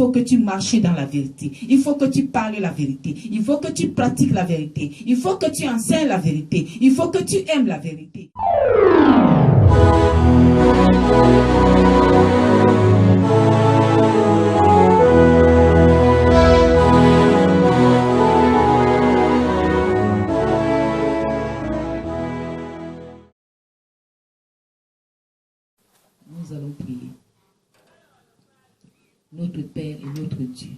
faut que tu marches dans la vérité. Il faut que tu parles la vérité. Il faut que tu pratiques la vérité. Il faut que tu enseignes la vérité. Il faut que tu aimes la vérité. Nous allons prier. Notre Père et notre Dieu,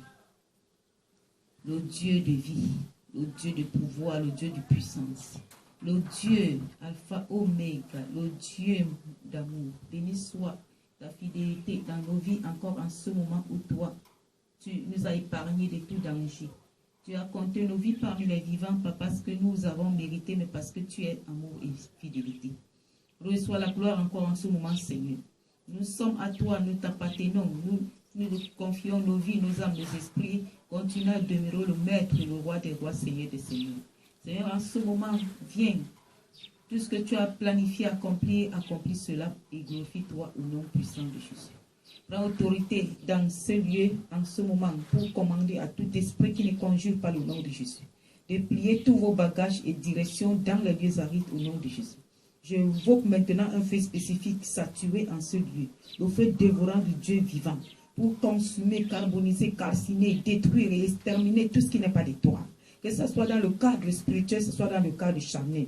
le Dieu de vie, le Dieu de pouvoir, le Dieu de puissance, le Dieu Alpha Oméga, le Dieu d'amour, béni soit ta fidélité dans nos vies encore en ce moment où toi, tu nous as épargnés de tout danger. Tu as compté nos vies parmi les vivants, pas parce que nous avons mérité, mais parce que tu es amour et fidélité. Reçois la gloire encore en ce moment, Seigneur. Nous sommes à toi, nous t'appartenons, nous confions nos vies, nos âmes, nos esprits. Continue à demeurer le maître, le roi des rois, Seigneur des seigneurs. Seigneur, en ce moment, viens. Tout ce que tu as planifié, accomplis cela et glorifie-toi au nom puissant de Jésus. Prends autorité dans ce lieu, en ce moment, pour commander à tout esprit qui ne conjure pas le nom de Jésus. De plier tous vos bagages et directions dans les lieux arides au nom de Jésus. Je invoque maintenant un feu spécifique saturé en ce lieu, le feu dévorant du Dieu vivant, pour consumer, carboniser, calciner, détruire et exterminer tout ce qui n'est pas de toi. Que ce soit dans le cadre spirituel, que ce soit dans le cadre charnel.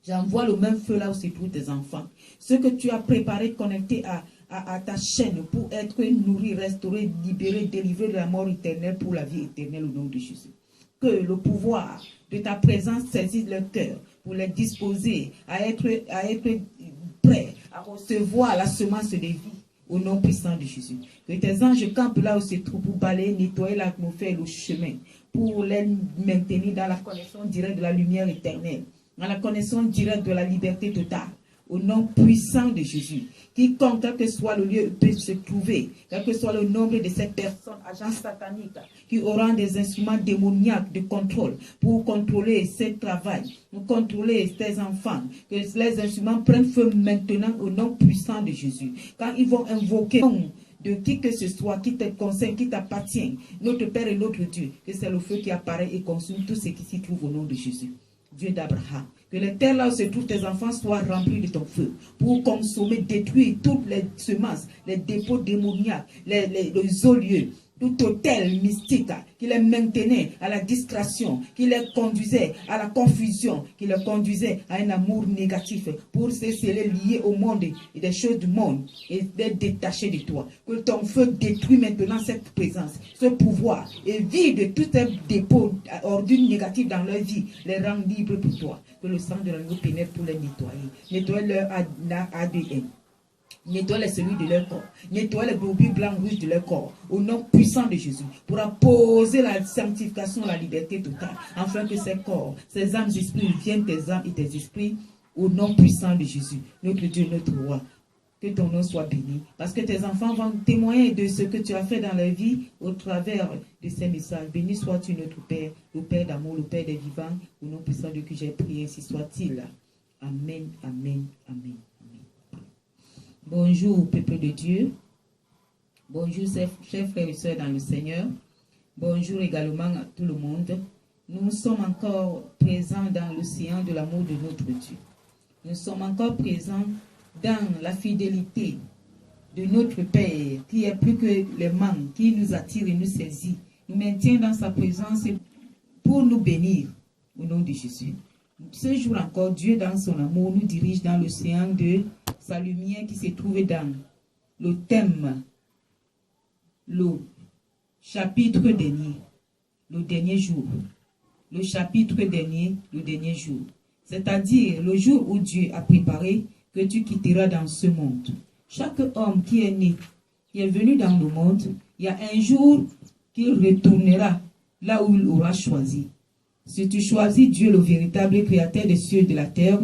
J'envoie le même feu là où se trouvent tes enfants. Ceux que tu as préparés, connectés à ta chaîne pour être nourris, restaurés, libérés, délivrés de la mort éternelle pour la vie éternelle au nom de Jésus. Que le pouvoir de ta présence saisisse leur cœur pour les disposer à être prêts à recevoir la semence de vie au nom puissant de Jésus. Que tes anges campent là où se trouvent pour balayer, nettoyer l'atmosphère et le chemin, pour les maintenir dans la connaissance directe de la lumière éternelle, dans la connaissance directe de la liberté totale. Au nom puissant de Jésus. Quiconque, quel que soit le lieu où peut se trouver, quel que soit le nombre de ces personnes, agents sataniques, qui auront des instruments démoniaques de contrôle pour contrôler ce travail, pour contrôler ces enfants, que les instruments prennent feu maintenant au nom puissant de Jésus. Quand ils vont invoquer de qui que ce soit, qui te concerne, qui t'appartient, notre Père et notre Dieu, que c'est le feu qui apparaît et consume tout ce qui s'y trouve au nom de Jésus. Dieu d'Abraham. Que les terres là où se trouvent tes enfants soient remplies de ton feu pour consommer, détruire toutes les semences, les dépôts démoniaques, les eaux lieux, tout hôtel mystique qui les maintenait à la distraction, qui les conduisait à la confusion, qui les conduisait à un amour négatif pour se sceller liés au monde et des choses du monde et d'être détachés de toi. Que ton feu détruit maintenant cette présence, ce pouvoir et vide tous tes dépôts ordures négatives dans leur vie, les rend libres pour toi. Que le sang de l'agneau pénètre pour les nettoyer. Nettoie leur ADN. Nettoie les cellules de leur corps. Nettoie les globules blancs rouges de leur corps. Au nom puissant de Jésus. Pour apposer la sanctification, la liberté totale. Afin que ces corps, ces âmes, esprits, viennent tes âmes et tes esprits. Au nom puissant de Jésus. Notre Dieu, notre roi. Que ton nom soit béni. Parce que tes enfants vont témoigner de ce que tu as fait dans leur vie au travers de ces messages. Béni sois-tu notre Père, le Père d'amour, le Père des vivants. Au nom puissant de que j'ai prié, ainsi soit-il. Amen, amen, amen. Bonjour, peuple de Dieu. Bonjour, chers frères et sœurs dans le Seigneur. Bonjour également à tout le monde. Nous sommes encore présents dans l'océan de l'amour de notre Dieu. Nous sommes encore présents dans la fidélité de notre Père, qui est plus que l'aimant, qui nous attire et nous saisit, nous maintient dans sa présence pour nous bénir au nom de Jésus. Ce jour encore, Dieu dans son amour nous dirige dans l'océan de sa lumière qui se trouve dans le thème, le chapitre dernier, le dernier jour. Le chapitre dernier, le dernier jour. C'est-à-dire le jour où Dieu a préparé que tu quitteras dans ce monde. Chaque homme qui est né, qui est venu dans le monde, il y a un jour qu'il retournera là où il aura choisi. Si tu choisis Dieu, le véritable créateur des cieux et de la terre,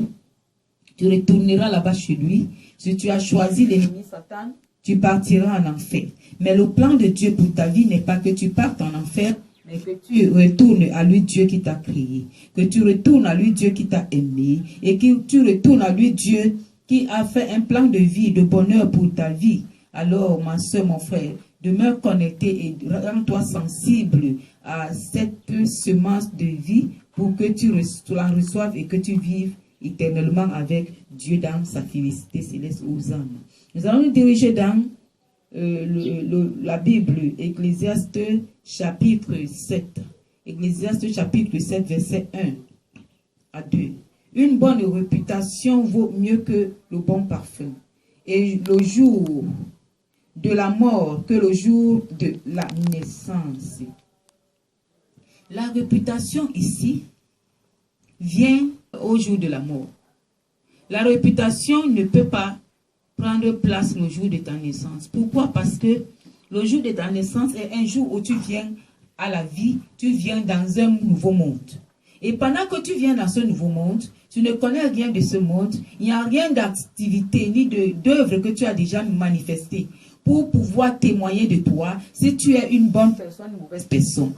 tu retourneras là-bas chez lui. Si tu as choisi l'ennemi Satan, tu partiras en enfer. Mais le plan de Dieu pour ta vie n'est pas que tu partes en enfer, mais que tu retournes à lui, Dieu qui t'a créé. Que tu retournes à lui, Dieu qui t'a aimé. Et que tu retournes à lui, Dieu qui a fait un plan de vie, de bonheur pour ta vie. Alors, ma soeur, mon frère, Demeure connecté et rends-toi sensible à cette semence de vie pour que tu l'en reçoives et que tu vives éternellement avec Dieu dans sa félicité céleste aux âmes. Nous allons nous diriger dans la Bible, Ecclésiaste chapitre 7. Ecclésiaste chapitre 7, verset 1 à 2. Une bonne réputation vaut mieux que le bon parfum. Et le jour de la mort que le jour de la naissance. La réputation ici vient au jour de la mort. La réputation ne peut pas prendre place le jour de ta naissance. Pourquoi? Parce que le jour de ta naissance est un jour où tu viens à la vie, tu viens dans un nouveau monde. Et pendant que tu viens dans ce nouveau monde, tu ne connais rien de ce monde, il n'y a rien d'activité ni d'œuvre que tu as déjà manifesté pour pouvoir témoigner de toi si tu es une bonne personne ou une mauvaise personne.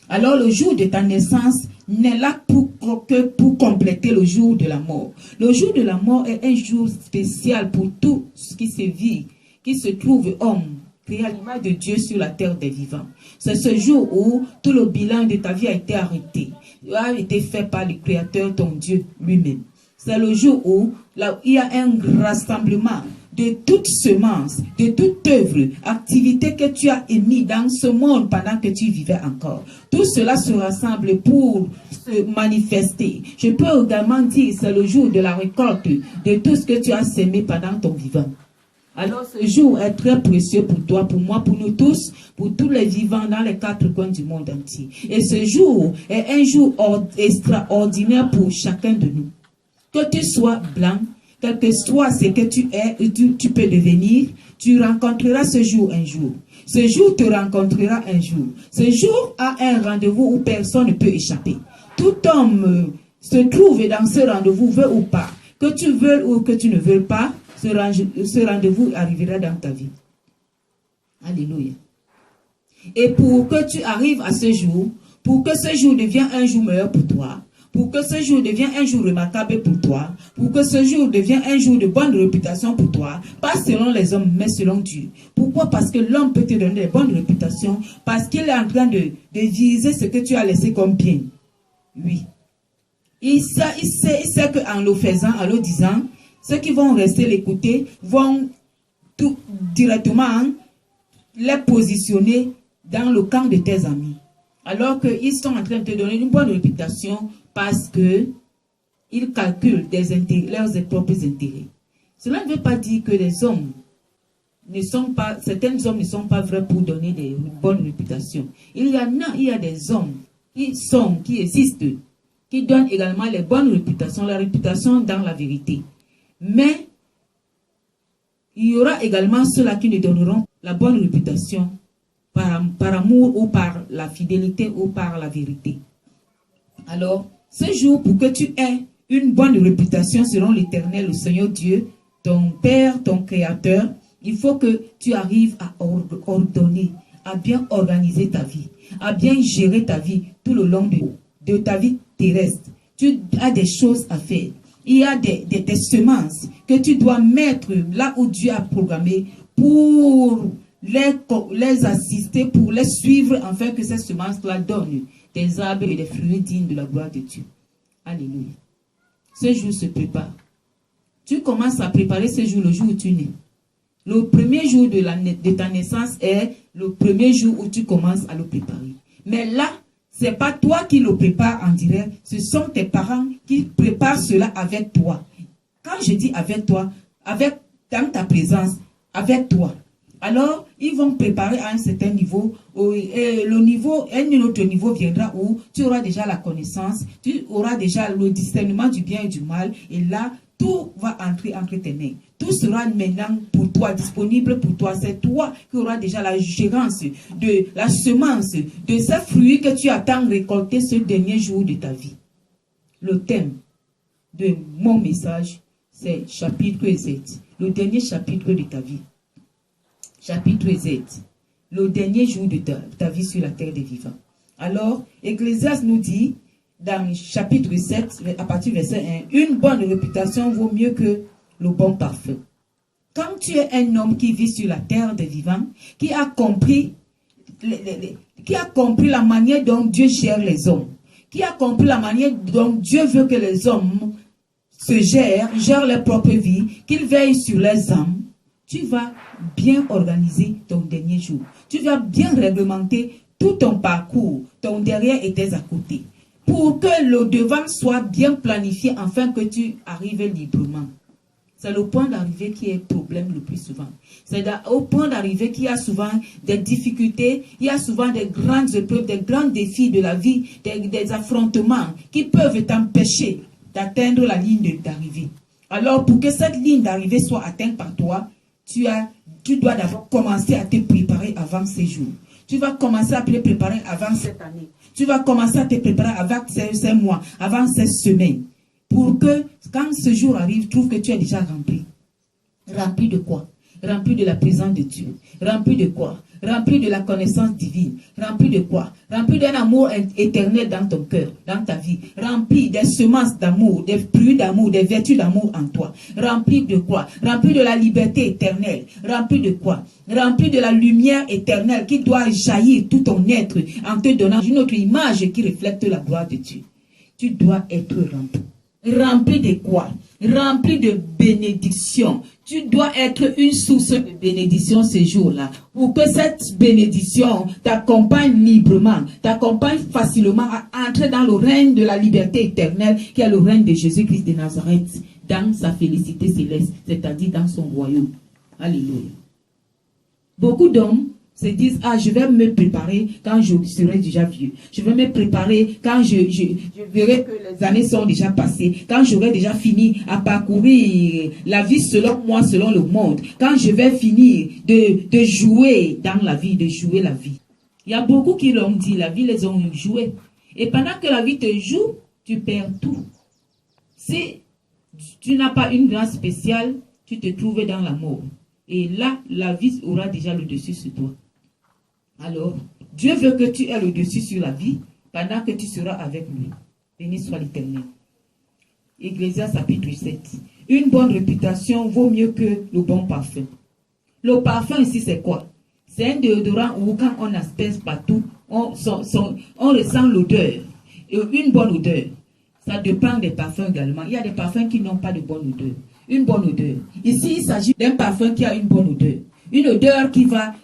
Alors le jour de ta naissance n'est là que pour compléter le jour de la mort. Le jour de la mort est un jour spécial pour tout ce qui se vit, qui se trouve homme, créé à l'image de Dieu sur la terre des vivants. C'est ce jour où tout le bilan de ta vie a été arrêté, a été fait par le Créateur, ton Dieu lui-même. C'est le jour où là, il y a un rassemblement de toute semence, de toute œuvre, activité que tu as émise dans ce monde pendant que tu vivais encore. Tout cela se rassemble pour se manifester. Je peux également dire que c'est le jour de la récolte de tout ce que tu as sémé pendant ton vivant. Alors ce jour est très précieux pour toi, pour moi, pour nous tous, pour tous les vivants dans les quatre coins du monde entier. Et ce jour est un jour extraordinaire pour chacun de nous. Que tu sois blanc, quel que soit ce que tu es, tu peux devenir, tu rencontreras ce jour un jour. Ce jour te rencontrera un jour. Ce jour a un rendez-vous où personne ne peut échapper. Tout homme se trouve dans ce rendez-vous, veut ou pas. Que tu veux ou que tu ne veux pas, ce rendez-vous arrivera dans ta vie. Alléluia. Et pour que tu arrives à ce jour, pour que ce jour devienne un jour meilleur pour toi, pour que ce jour devienne un jour remarquable pour toi, pour que ce jour devienne un jour de bonne réputation pour toi, pas selon les hommes, mais selon Dieu. Pourquoi? Parce que l'homme peut te donner de bonnes réputations, parce qu'il est en train de viser ce que tu as laissé comme bien. Oui. Il sait qu'en le faisant, en le disant, ceux qui vont rester l'écouter vont tout directement les positionner dans le camp de tes amis. Alors qu'ils sont en train de te donner une bonne réputation parce qu'ils calculent leurs propres intérêts. Cela ne veut pas dire que les hommes certains hommes ne sont pas vrais pour donner des bonnes réputations. Il y a des hommes qui existent, qui donnent également les bonnes réputations, la réputation dans la vérité. Mais il y aura également ceux-là qui ne donneront la bonne réputation par amour ou par la fidélité ou par la vérité. Alors, ce jour, pour que tu aies une bonne réputation selon l'Éternel, le Seigneur Dieu, ton Père, ton Créateur, il faut que tu arrives à ordonner, à bien organiser ta vie, à bien gérer ta vie tout le long de ta vie terrestre. Tu as des choses à faire. Il y a des semences que tu dois mettre là où Dieu a programmé pour les assister, pour les suivre, afin que ces semences-là donnent des arbres et des fruits dignes de la gloire de Dieu. Alléluia. Ce jour se prépare. Tu commences à préparer ce jour, le jour où tu nais. Le premier jour de ta naissance est le premier jour où tu commences à le préparer. Mais là, ce n'est pas toi qui le prépares en direct, ce sont tes parents qui préparent cela avec toi. Quand je dis avec toi, dans ta présence, avec toi. Alors, ils vont préparer à un certain niveau, et un autre niveau viendra où tu auras déjà la connaissance, tu auras déjà le discernement du bien et du mal, et là, tout va entrer entre tes mains. Tout sera maintenant pour toi, disponible pour toi. C'est toi qui auras déjà la gérance de la semence, de ces fruits que tu attends récolter ce dernier jour de ta vie. Le thème de mon message, c'est chapitre Z, le dernier chapitre de ta vie. Chapitre Z, le dernier jour de ta vie sur la terre des vivants. Alors, Ecclésiaste nous dit, dans chapitre 7, à partir du verset 1, une bonne réputation vaut mieux que le bon parfum. quand tu es un homme qui vit sur la terre des vivants, qui a compris, la manière dont Dieu gère les hommes, qui a compris la manière dont Dieu veut que les hommes se gèrent leur propre vie, qu'ils veillent sur leurs âmes, tu vas bien organiser ton dernier jour. Tu vas bien réglementer tout ton parcours, ton derrière et tes à côté, pour que le devant soit bien planifié afin que tu arrives librement. C'est le point d'arrivée qui est le problème le plus souvent. C'est au point d'arrivée qu'il y a souvent des difficultés, il y a souvent des grandes épreuves, des grands défis de la vie, des affrontements qui peuvent t'empêcher d'atteindre la ligne d'arrivée. Alors, pour que cette ligne d'arrivée soit atteinte par toi, tu dois d'abord commencer à te préparer avant ces jours. Tu vas commencer à te préparer avant cette année. Tu vas commencer à te préparer avant ces mois, avant ces semaines. Pour que, quand ce jour arrive, trouve que tu es déjà rempli. Rempli de quoi? Rempli de la présence de Dieu. Rempli de quoi? Rempli de la connaissance divine. Rempli de quoi? Rempli d'un amour éternel dans ton cœur, dans ta vie. Rempli des semences d'amour, des fruits d'amour, des vertus d'amour en toi. Rempli de quoi? Rempli de la liberté éternelle. Rempli de quoi? Rempli de la lumière éternelle qui doit jaillir tout ton être en te donnant une autre image qui reflète la gloire de Dieu. Tu dois être rempli. Rempli de quoi? Rempli de bénédiction. Tu dois être une source de bénédiction ce jour-là. Pour que cette bénédiction t'accompagne librement, t'accompagne facilement à entrer dans le règne de la liberté éternelle qui est le règne de Jésus-Christ de Nazareth, dans sa félicité céleste, c'est-à-dire dans son royaume. Alléluia. Beaucoup d'hommes se disent, ah, je vais me préparer quand je serai déjà vieux. Je vais me préparer quand je verrai que les années sont déjà passées. Quand j'aurai déjà fini à parcourir la vie selon moi, selon le monde. Quand je vais finir de jouer dans la vie, de jouer la vie. Il y a beaucoup qui l'ont dit, la vie les ont joué. Et pendant que la vie te joue, tu perds tout. Si tu n'as pas une grâce spéciale, tu te trouves dans la mort. Et là, la vie aura déjà le dessus sur toi. Alors, Dieu veut que tu aies le dessus sur la vie pendant que tu seras avec lui. Béni soit l'Éternel. Ecclésiaste chapitre 7. Une bonne réputation vaut mieux que le bon parfum. Le parfum ici, c'est quoi? C'est un déodorant où quand on asperge partout, on ressent l'odeur. Et une bonne odeur. Ça dépend des parfums également. Il y a des parfums qui n'ont pas de bonne odeur. Une bonne odeur. Ici, il s'agit d'un parfum qui a une bonne odeur. Une odeur qui va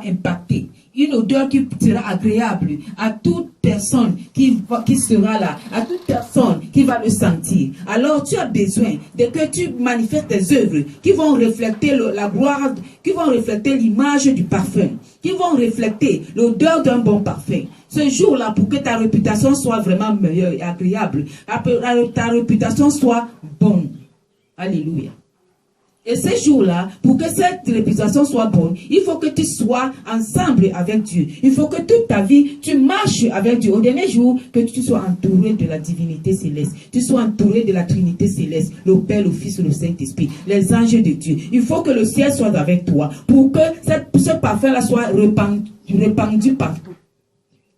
impacter. Une odeur qui sera agréable à toute personne qui sera là, à toute personne qui va le sentir. Alors tu as besoin de que tu manifestes tes œuvres qui vont refléter la gloire, qui vont refléter l'image du parfum, qui vont refléter l'odeur d'un bon parfum. Ce jour-là, pour que ta réputation soit vraiment meilleure et agréable, ta réputation soit bonne. Alléluia. Et ces jours-là, pour que cette réputation soit bonne, il faut que tu sois ensemble avec Dieu. Il faut que toute ta vie, tu marches avec Dieu. Au dernier jour, que tu sois entouré de la divinité céleste. Tu sois entouré de la Trinité céleste. Le Père, le Fils, le Saint-Esprit. Les anges de Dieu. Il faut que le ciel soit avec toi. Pour que ce parfum-là soit répandu partout.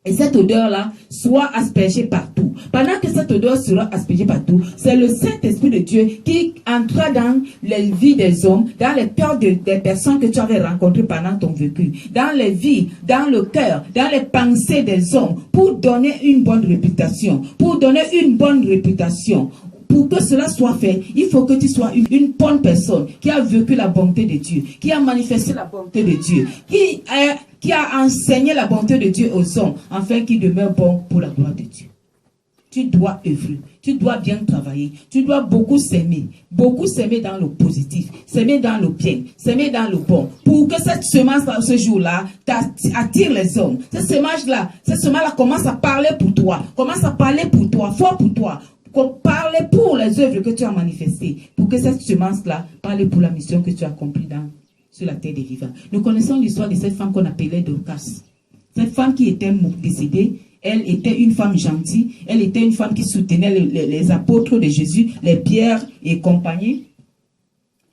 Et cette odeur-là soit aspergée partout. Pendant que cette odeur sera aspergée partout, c'est le Saint-Esprit de Dieu qui entra dans les vies des hommes, dans les cœurs des personnes que tu avais rencontrées pendant ton vécu, dans les vies, dans le cœur, dans les pensées des hommes, pour donner une bonne réputation, pour que cela soit fait, il faut que tu sois une bonne personne qui a vécu la bonté de Dieu, qui a manifesté la bonté de Dieu, qui a enseigné la bonté de Dieu aux hommes, afin qu'ils demeurent bons pour la gloire de Dieu. Tu dois œuvrer, tu dois bien travailler, tu dois beaucoup s'aimer dans le positif, s'aimer dans le bien, s'aimer dans le bon, pour que cette semence ce jour-là attire les hommes. Cette semence-là commence à parler pour toi, fort pour toi, parler pour les œuvres que tu as manifestées, pour que cette semence-là parle pour la mission que tu as accomplie sur la terre des vivants. Nous connaissons l'histoire de cette femme qu'on appelait Dorcas. Cette femme qui était décédée, elle était une femme gentille, elle était une femme qui soutenait les apôtres de Jésus, les Pierre et compagnie.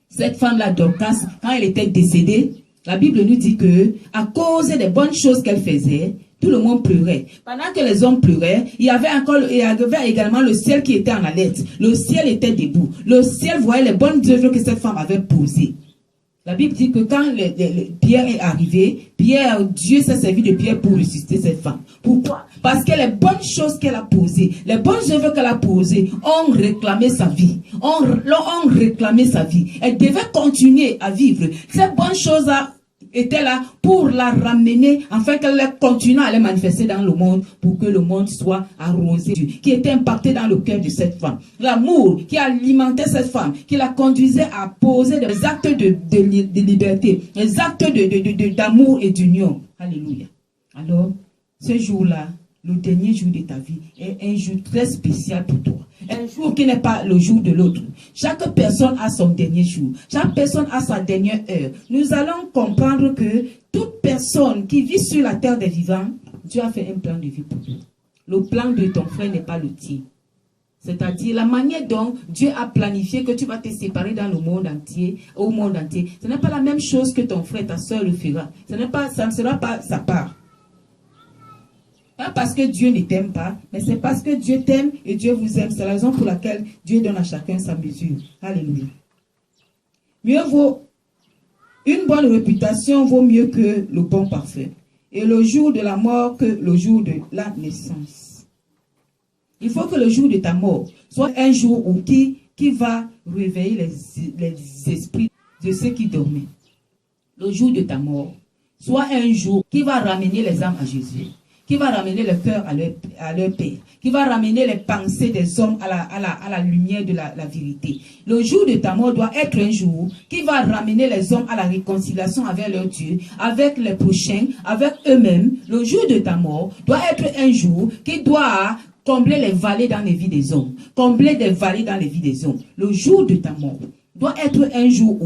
Cette femme-là, Dorcas, quand elle était décédée, la Bible nous dit que à cause des bonnes choses qu'elle faisait, tout le monde pleurait. Pendant que les hommes pleuraient, il y avait également le ciel qui était en alerte. Le ciel était debout. Le ciel voyait les bonnes œuvres que cette femme avait posées. La Bible dit que quand Pierre est arrivé, Dieu s'est servi de Pierre pour ressusciter cette femme. Pourquoi? Parce que les bonnes choses qu'elle a posées, les bonnes œuvres qu'elle a posées, ont réclamé sa vie. Ont réclamé sa vie. Elle devait continuer à vivre. Ces bonnes choses-là étaient là pour la ramener, afin qu'elle continue à les manifester dans le monde, pour que le monde soit arrosé, qui était impacté dans le cœur de cette femme. L'amour qui alimentait cette femme, qui la conduisait à poser des actes de liberté, des actes d'amour et d'union. Alléluia. Alors, ce jour-là, le dernier jour de ta vie, est un jour très spécial pour toi. Un jour qui n'est pas le jour de l'autre. Chaque personne a son dernier jour. Chaque personne a sa dernière heure. Nous allons comprendre que toute personne qui vit sur la terre des vivants, Dieu a fait un plan de vie pour toi. Le plan de ton frère n'est pas le tien. C'est-à-dire la manière dont Dieu a planifié que tu vas te séparer dans le monde entier, au monde entier. Ce n'est pas la même chose que ton frère, ta soeur le fera. Ça ne sera pas sa part. Pas parce que Dieu ne t'aime pas, mais c'est parce que Dieu t'aime et Dieu vous aime. C'est la raison pour laquelle Dieu donne à chacun sa mesure. Alléluia. Mieux vaut, une bonne réputation vaut mieux que le bon parfait. Et le jour de la mort que le jour de la naissance. Il faut que le jour de ta mort soit un jour qui va réveiller les esprits de ceux qui dormaient. Le jour de ta mort soit un jour qui va ramener les âmes à Jésus, qui va ramener le cœur à leur Père, qui va ramener les pensées des hommes à la lumière de la vérité. Le jour de ta mort doit être un jour qui va ramener les hommes à la réconciliation avec leur Dieu, avec les prochains, avec eux-mêmes. Le jour de ta mort doit être un jour qui doit combler les vallées dans les vies des hommes, combler des vallées dans les vies des hommes. Le jour de ta mort doit être un jour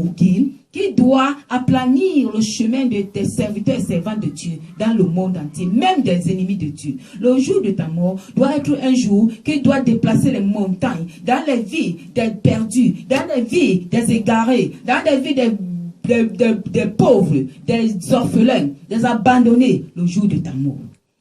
qui doit aplanir le chemin de tes serviteurs et servantes de Dieu dans le monde entier, même des ennemis de Dieu. Le jour de ta mort doit être un jour qui doit déplacer les montagnes dans les vies des perdus, dans les vies des égarés, dans les vies des pauvres, des orphelins, des abandonnés. Le jour de ta mort.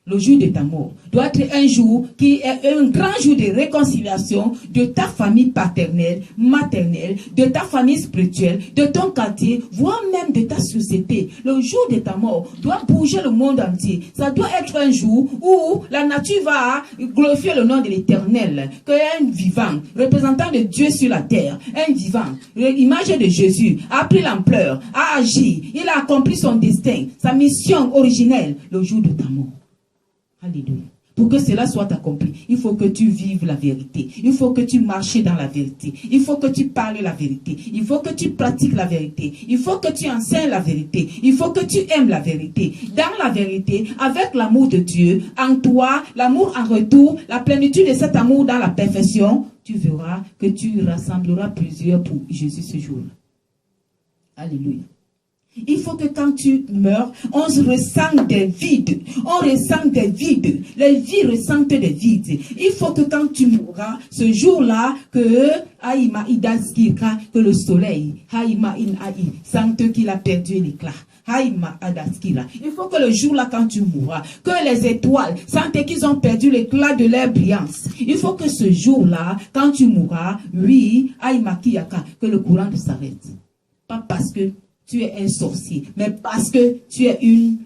Le jour de ta mort doit être un jour qui est un grand jour de réconciliation de ta famille paternelle, maternelle, de ta famille spirituelle, de ton quartier, voire même de ta société. Le jour de ta mort doit bouger le monde entier. Ça doit être un jour où la nature va glorifier le nom de l'Éternel, qu'un vivant, représentant de Dieu sur la terre, un vivant, l'image de Jésus, a pris l'ampleur, a agi, il a accompli son destin, sa mission originelle, le jour de ta mort. Alléluia. Pour que cela soit accompli, il faut que tu vives la vérité. Il faut que tu marches dans la vérité. Il faut que tu parles la vérité. Il faut que tu pratiques la vérité. Il faut que tu enseignes la vérité. Il faut que tu aimes la vérité. Dans la vérité, avec l'amour de Dieu, en toi, l'amour en retour, la plénitude de cet amour dans la perfection, tu verras que tu rassembleras plusieurs pour Jésus ce jour-là. Alléluia. Il faut que quand tu meurs, on ressent des vides. On ressent des vides. Les vies ressentent des vides. Il faut que quand tu mourras, ce jour-là, que le soleil, sente qu'il a perdu l'éclat. Il faut que le jour-là, quand tu mourras, que les étoiles sentent qu'ils ont perdu l'éclat de leur brillance. Il faut que ce jour-là, quand tu mourras, oui, que le courant s'arrête. Pas parce que tu es un sorcier, mais parce que tu es une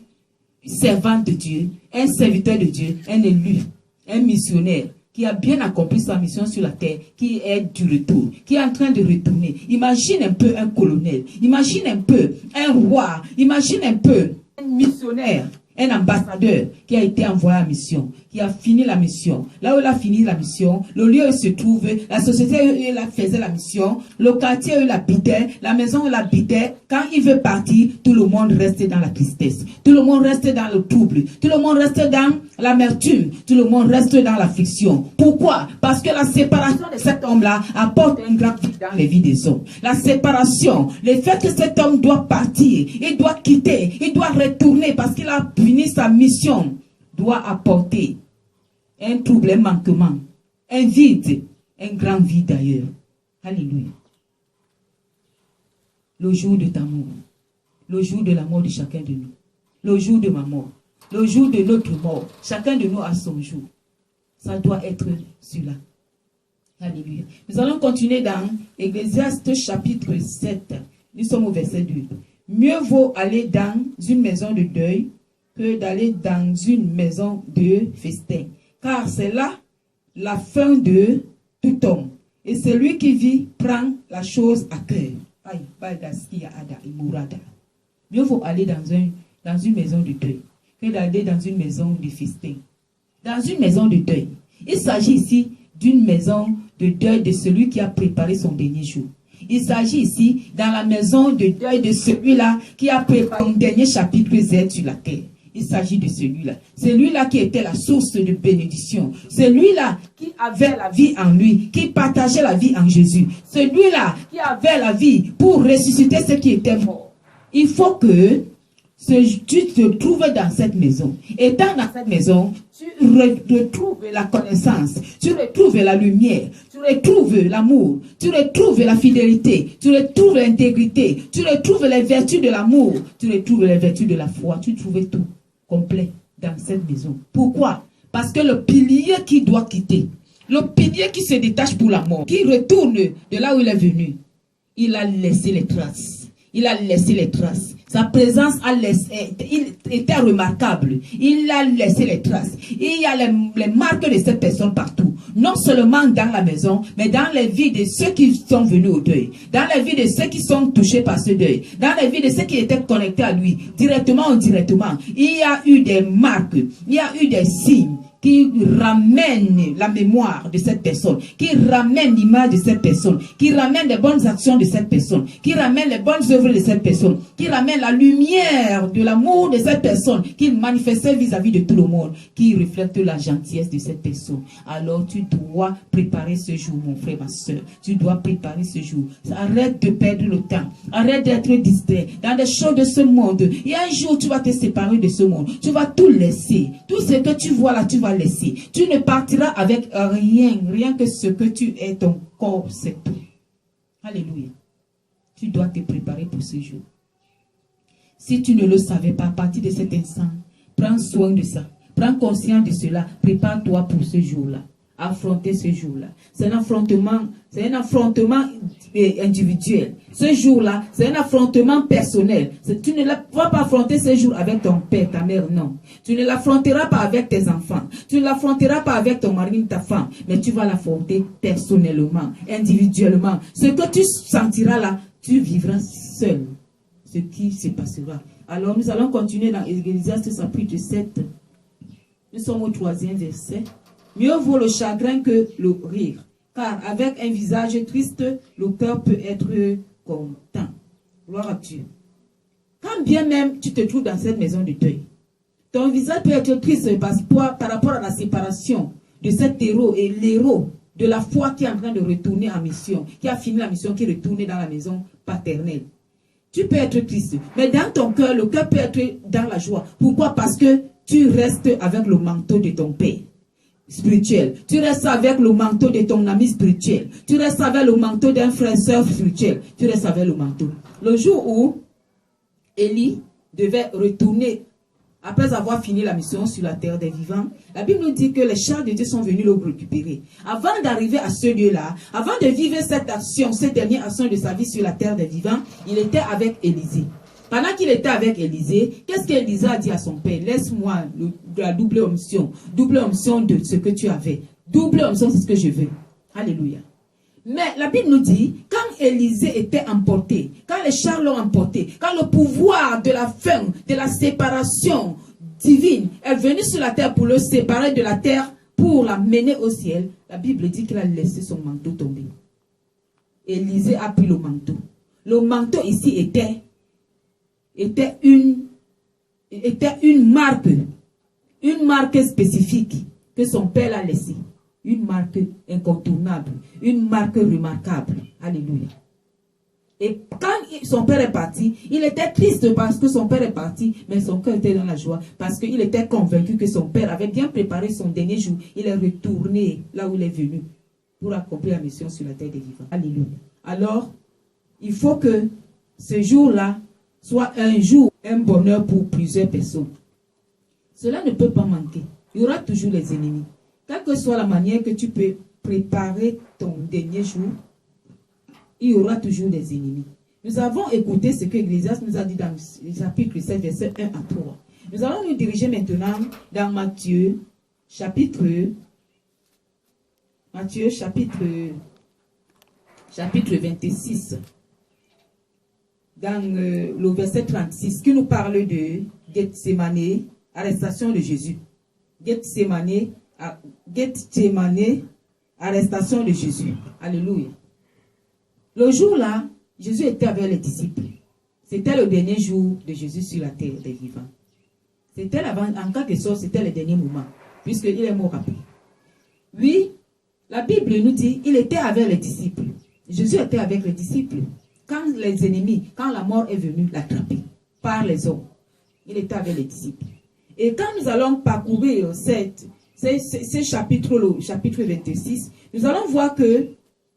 servante de Dieu, un serviteur de Dieu, un élu, un missionnaire qui a bien accompli sa mission sur la terre, qui est du retour, qui est en train de retourner. Imagine un peu un colonel, imagine un peu un roi, imagine un peu un missionnaire, un ambassadeur qui a été envoyé en mission, qui a fini la mission. Là où il a fini la mission, le lieu où il se trouve, la société où il faisait la mission, le quartier où il habitait, la maison où il habitait, quand il veut partir, tout le monde reste dans la tristesse. Tout le monde reste dans le trouble. Tout le monde reste dans l'amertume. Tout le monde reste dans l'affliction. Pourquoi? Parce que la séparation de cet homme-là apporte un grand vide dans les vies des hommes. La séparation, le fait que cet homme doit partir, il doit quitter, il doit retourner parce qu'il a fini sa mission, doit apporter un trouble, un manquement, un vide, un grand vide d'ailleurs. Alléluia. Le jour de ta mort, le jour de la mort de chacun de nous, le jour de ma mort, le jour de notre mort, chacun de nous a son jour. Ça doit être celui-là. Alléluia. Nous allons continuer dans Ecclésiaste chapitre 7. Nous sommes au verset 2. Mieux vaut aller dans une maison de deuil que d'aller dans une maison de festin. Car c'est là la fin de tout homme. Et celui qui vit prend la chose à cœur. Mieux vaut aller dans une maison de deuil que d'aller dans une maison de festin. Dans une maison de deuil, il s'agit ici d'une maison de deuil de celui qui a préparé son dernier jour. Il s'agit ici dans la maison de deuil de celui-là qui a préparé son dernier chapitre Z sur la terre. Il s'agit de celui-là. Celui-là qui était la source de bénédiction. Celui-là qui avait la vie en lui, qui partageait la vie en Jésus. Celui-là qui avait la vie pour ressusciter ceux qui étaient morts. Il faut que tu te trouves dans cette maison. Étant dans cette maison, tu retrouves la connaissance, tu retrouves la lumière, tu retrouves l'amour, tu retrouves la fidélité, tu retrouves l'intégrité, tu retrouves les vertus de l'amour, tu retrouves les vertus de la foi. Tu trouves tout complet dans cette maison. Pourquoi? Parce que le pilier qui doit quitter, le pilier qui se détache pour la mort, qui retourne de là où il est venu, il a laissé les traces. Il a laissé les traces. Sa présence était remarquable. Il a laissé les traces. Il y a les marques de cette personne partout. Non seulement dans la maison, mais dans les vies de ceux qui sont venus au deuil. Dans les vies de ceux qui sont touchés par ce deuil. Dans les vies de ceux qui étaient connectés à lui, directement ou indirectement. Il y a eu des marques. Il y a eu des signes qui ramène la mémoire de cette personne, qui ramène l'image de cette personne, qui ramène les bonnes actions de cette personne, qui ramène les bonnes œuvres de cette personne, qui ramène la lumière de l'amour de cette personne, qu'il manifestait vis-à-vis de tout le monde, qui reflète la gentillesse de cette personne. Alors tu dois préparer ce jour, mon frère, ma soeur. Tu dois préparer ce jour. Arrête de perdre le temps. Arrête d'être distrait dans des choses de ce monde. Il y a un jour, tu vas te séparer de ce monde. Tu vas tout laisser. Tout ce que tu vois là, tu vas laisser. Tu ne partiras avec rien que ce que tu es, ton corps, c'est tout. Alléluia. Tu dois te préparer pour ce jour. Si tu ne le savais pas, à partir de cet instant, prends soin de ça. Prends conscience de cela. Prépare-toi pour ce jour-là. Affronter ce jour-là. C'est un affrontement individuel. Ce jour-là, c'est un affrontement personnel. Tu ne vas pas affronter ce jour avec ton père, ta mère, non. Tu ne l'affronteras pas avec tes enfants. Tu ne l'affronteras pas avec ton mari, ta femme. Mais tu vas l'affronter personnellement, individuellement. Ce que tu sentiras là, tu vivras seul. Ce qui se passera. Alors, nous allons continuer dans Ecclésiaste chapitre 7. Nous sommes au 3e verset. Mieux vaut le chagrin que le rire, car avec un visage triste, le cœur peut être content. Gloire à Dieu. Quand bien même tu te trouves dans cette maison de deuil, ton visage peut être triste par rapport à la séparation de cet héros et l'héros de la foi qui est en train de retourner en mission, qui a fini la mission, qui est retourné dans la maison paternelle. Tu peux être triste, mais dans ton cœur, le cœur peut être dans la joie. Pourquoi? Parce que tu restes avec le manteau de ton père spirituel. Tu restes avec le manteau de ton ami spirituel. Tu restes avec le manteau d'un frère soeur spirituel. Tu restes avec le manteau. Le jour où Élie devait retourner après avoir fini la mission sur la terre des vivants, la Bible nous dit que les chars de Dieu sont venus le récupérer. Avant d'arriver à ce lieu-là, avant de vivre cette action, cette dernière action de sa vie sur la terre des vivants, il était avec Élisée. Pendant qu'il était avec Élisée, qu'est-ce qu'Élisée a dit à son père? Laisse-moi la double onction de ce que tu avais. Double onction, c'est ce que je veux. Alléluia. Mais la Bible nous dit, quand Élisée était emporté, quand les chars l'ont emporté, quand le pouvoir de la fin, de la séparation divine est venu sur la terre pour le séparer de la terre, pour la mener au ciel, la Bible dit qu'il a laissé son manteau tomber. Élisée a pris le manteau. Le manteau ici était une marque spécifique que son père a laissée. Une marque incontournable, une marque remarquable. Alléluia. Et quand son père est parti, il était triste parce que son père est parti, mais son cœur était dans la joie parce qu'il était convaincu que son père avait bien préparé son dernier jour. Il est retourné là où il est venu pour accomplir la mission sur la terre des vivants. Alléluia. Alors, il faut que ce jour-là soit un jour, un bonheur pour plusieurs personnes. Cela ne peut pas manquer. Il y aura toujours les ennemis. Quelle que soit la manière que tu peux préparer ton dernier jour, il y aura toujours des ennemis. Nous avons écouté ce que Ecclésiaste nous a dit dans le chapitre 7, versets 1 à 3. Nous allons nous diriger maintenant dans Matthieu, chapitre 26, dans le verset 36, qui nous parle de Gethsémane, arrestation de Jésus. Gethsémane, arrestation de Jésus. Alléluia. Le jour-là, Jésus était avec les disciples. C'était le dernier jour de Jésus sur la terre des vivants. C'était en quelque sorte, c'était le dernier moment, puisqu'il est mort après. Oui, la Bible nous dit, il était avec les disciples. Jésus était avec les disciples. Quand les ennemis, quand la mort est venue l'attraper par les hommes, il était avec les disciples. Et quand nous allons parcourir ce chapitre, le chapitre 26, nous allons voir que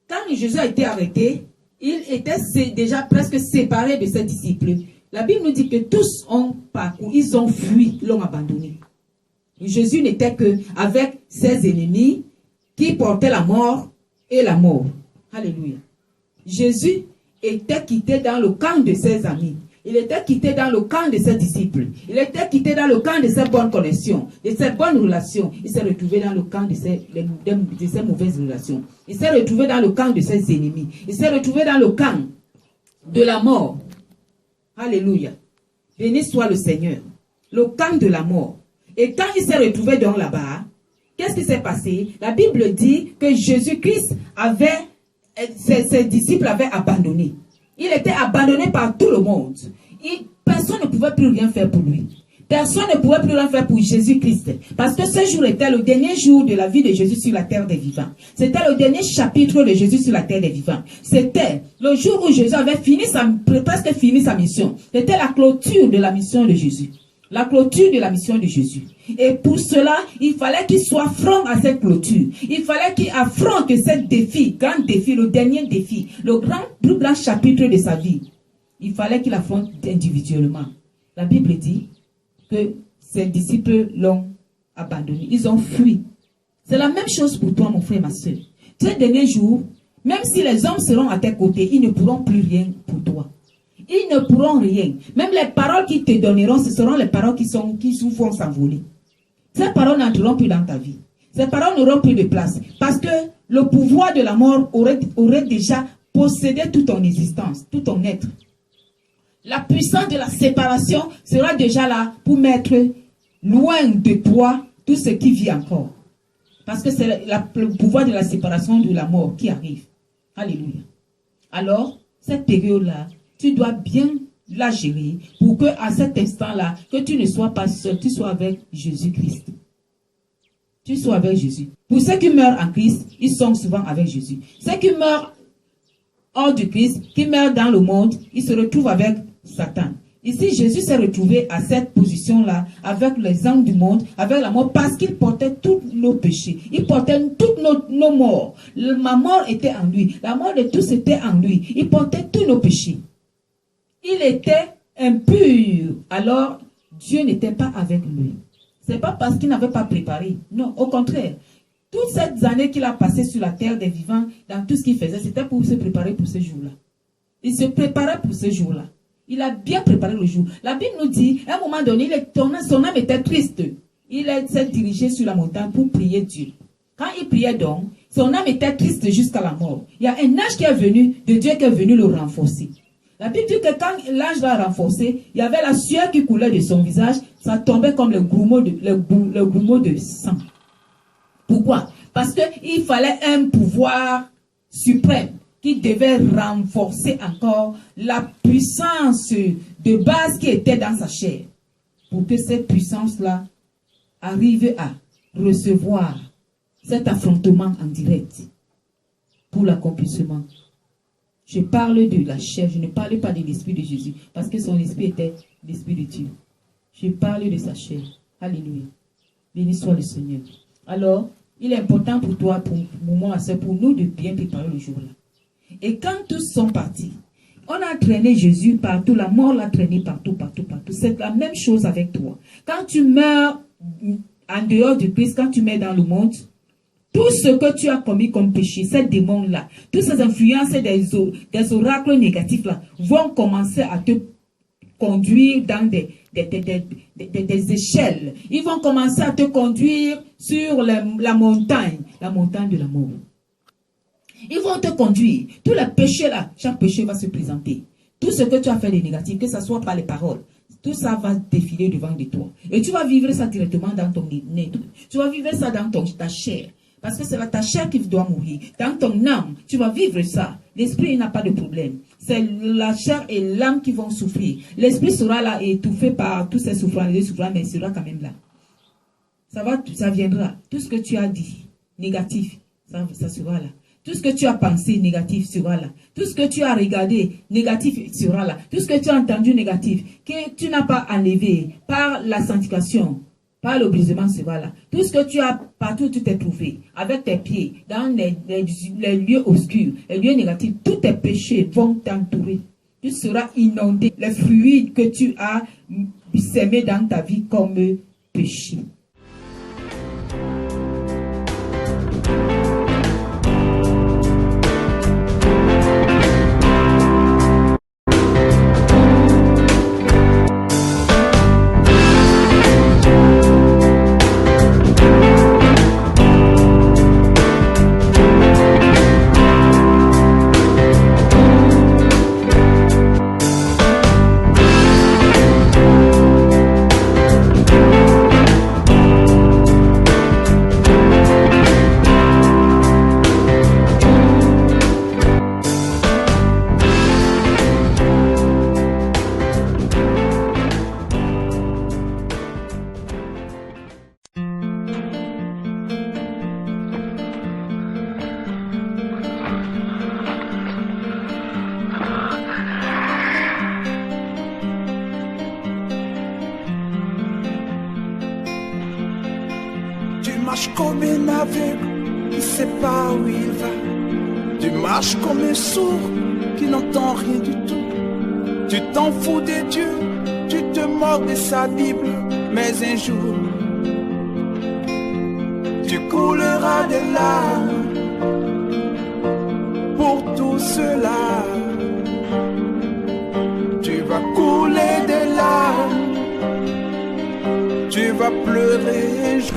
quand Jésus a été arrêté, il était déjà presque séparé de ses disciples. La Bible nous dit que tous ont parcouru, ils ont fui, l'ont abandonné. Jésus n'était qu'avec ses ennemis qui portaient la mort et la mort. Alléluia. Jésus était quitté dans le camp de ses amis. Il était quitté dans le camp de ses disciples. Il était quitté dans le camp de ses bonnes connexions, de ses bonnes relations. Il s'est retrouvé dans le camp de ses mauvaises relations. Il s'est retrouvé dans le camp de ses ennemis. Il s'est retrouvé dans le camp de la mort. Alléluia. Béni soit le Seigneur. Le camp de la mort. Et quand il s'est retrouvé dans là-bas, qu'est-ce qui s'est passé? La Bible dit que Jésus-Christ ses disciples avaient abandonné. Il était abandonné par tout le monde. Personne ne pouvait plus rien faire pour lui. Personne ne pouvait plus rien faire pour Jésus-Christ. Parce que ce jour était le dernier jour de la vie de Jésus sur la terre des vivants. C'était le dernier chapitre de Jésus sur la terre des vivants. C'était le jour où Jésus avait presque fini sa mission. C'était la clôture de la mission de Jésus. La clôture de la mission de Jésus. Et pour cela, il fallait qu'il soit franc à cette clôture. Il fallait qu'il affronte ce défi, grand défi, le dernier défi, le plus grand chapitre de sa vie. Il fallait qu'il affronte individuellement. La Bible dit que ses disciples l'ont abandonné. Ils ont fui. C'est la même chose pour toi, mon frère, ma soeur. Ces derniers jours, même si les hommes seront à tes côtés, ils ne pourront plus rien pour toi. Ils ne pourront rien. Même les paroles qu'ils te donneront, ce seront les paroles qui vont s'envoler. Ces paroles n'entreront plus dans ta vie. Ces paroles n'auront plus de place. Parce que le pouvoir de la mort aurait déjà possédé toute ton existence, tout ton être. La puissance de la séparation sera déjà là pour mettre loin de toi tout ce qui vit encore. Parce que c'est le pouvoir de la séparation de la mort qui arrive. Alléluia. Alors, cette période-là, tu dois bien la gérer pour que à cet instant-là, que tu ne sois pas seul, tu sois avec Jésus-Christ. Tu sois avec Jésus. Pour ceux qui meurent en Christ, ils sont souvent avec Jésus. Ceux qui meurent hors du Christ, qui meurent dans le monde, ils se retrouvent avec Satan. Ici, Jésus s'est retrouvé à cette position-là, avec les âmes du monde, avec la mort, parce qu'il portait tous nos péchés. Il portait toutes nos morts. Ma mort était en lui. La mort de tous était en lui. Il portait tous nos péchés. Il était impur. Alors, Dieu n'était pas avec lui. Ce n'est pas parce qu'il n'avait pas préparé. Non, au contraire. Toutes ces années qu'il a passées sur la terre des vivants, dans tout ce qu'il faisait, c'était pour se préparer pour ce jour-là. Il se préparait pour ce jour-là. Il a bien préparé le jour. La Bible nous dit, à un moment donné, son âme était triste. Il s'est dirigé sur la montagne pour prier Dieu. Quand il priait donc, son âme était triste jusqu'à la mort. Il y a un ange qui est venu, de Dieu qui est venu le renforcer. La Bible dit que quand l'ange l'a renforcé, il y avait la sueur qui coulait de son visage, ça tombait comme le grumeau de sang. Pourquoi? Parce qu'il fallait un pouvoir suprême qui devait renforcer encore la puissance de base qui était dans sa chair. Pour que cette puissance-là arrive à recevoir cet affrontement en direct pour l'accomplissement. Je parle de la chair, je ne parle pas de l'esprit de Jésus, parce que son esprit était l'esprit de Dieu. Je parle de sa chair. Alléluia. Béni soit le Seigneur. Alors, il est important pour toi, pour moi, c'est pour nous de bien préparer le jour-là. Et quand tous sont partis, on a traîné Jésus partout, la mort l'a traîné partout. C'est la même chose avec toi. Quand tu meurs en dehors du Christ, quand tu meurs dans le monde, Tout ce que tu as commis comme péché, ces démons-là, toutes ces influences des oracles négatifs-là, vont commencer à te conduire dans des échelles. Ils vont commencer à te conduire sur la montagne de la mort. Ils vont te conduire. Tous les péchés-là, chaque péché va se présenter. Tout ce que tu as fait de négatif, que ce soit par les paroles, tout ça va défiler devant de toi. Et tu vas vivre ça directement dans ton être. Tu vas vivre ça dans ta chair. Parce que c'est ta chair qui doit mourir. Dans ton âme, tu vas vivre ça. L'esprit n'a pas de problème. C'est la chair et l'âme qui vont souffrir. L'esprit sera là étouffé par tous ces souffrances, mais il sera quand même là. Ça viendra. Tout ce que tu as dit, négatif, ça sera là. Tout ce que tu as pensé négatif sera là. Tout ce que tu as regardé négatif sera là. Tout ce que tu as entendu négatif, que tu n'as pas enlevé par la sanctification, par le brisement sera là. Tout ce que tu as, partout où tu t'es trouvé, avec tes pieds, dans les lieux obscurs, les lieux négatifs, tous tes péchés vont t'entourer. Tu seras inondé. Les fruits que tu as sémés dans ta vie comme péché. Comme un aveugle qui ne sait pas où il va. Tu marches comme un sourd qui n'entend rien du tout. Tu t'en fous de Dieu, tu te moques de sa Bible. Mais un jour, tu couleras des larmes pour tout cela. Tu vas couler des larmes, tu vas pleurer un jour.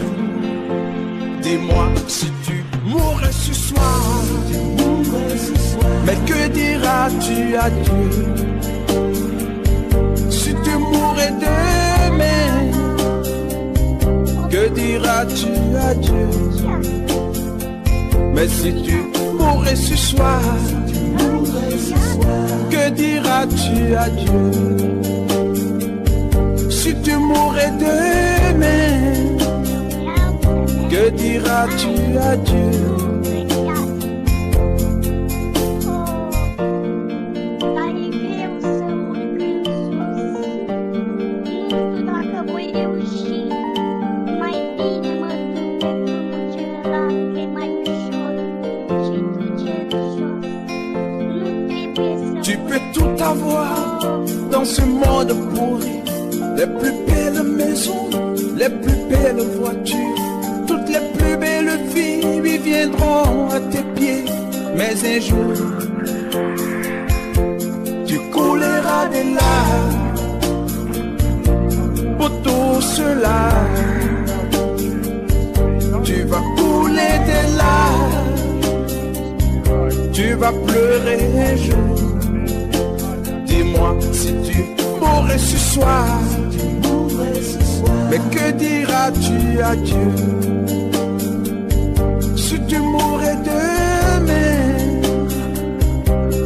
Dis-moi si tu mourrais ce soir, mais que diras-tu à Dieu? Si tu mourrais demain, que diras-tu à Dieu? Mais si tu mourrais ce soir, que diras-tu à Dieu? Si tu mourrais demain, que diras-tu à Dieu? Tu peux tout avoir dans ce monde pourri, les plus belles maisons, les plus belles voitures. Toutes les plus belles filles viendront à tes pieds. Mais un jour, tu couleras des larmes pour tout cela. Tu vas couler des larmes, tu vas pleurer un jour. Dis-moi si tu mourrais ce soir, mais que diras-tu à Dieu? Si tu mourrais demain,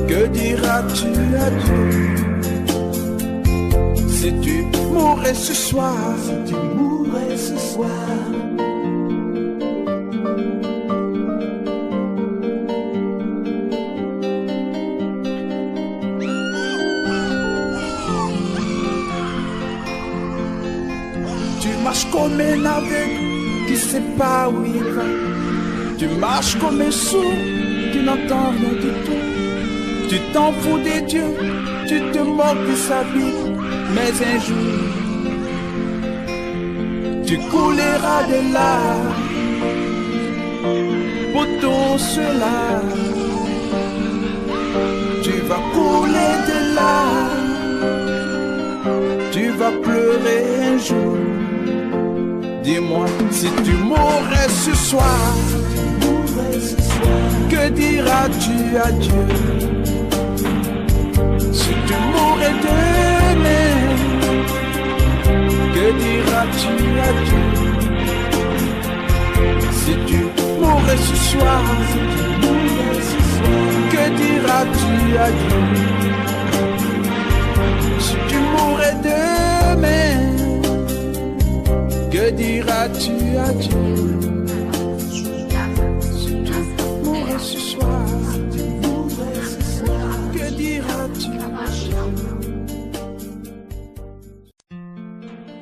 que diras-tu à Dieu? Si tu mourrais ce soir, tu marches comme un aveugle qui ne sait pas où il va. Tu marches comme un sourd qui n'entend rien du tout. Tu t'en fous de Dieu, tu te moques de sa vie. Mais un jour, tu couleras des larmes pour cela. Tu vas couler de larmes, tu vas pleurer un jour. Dis-moi, si tu mourrais ce soir, que diras-tu à Dieu? Si tu mourrais demain, que diras-tu à Dieu? Si tu mourrais ce soir, que diras-tu à Dieu? Si tu mourrais demain, que diras-tu à Dieu? Si tu mourrais ce soir, que diras-tu à Dieu?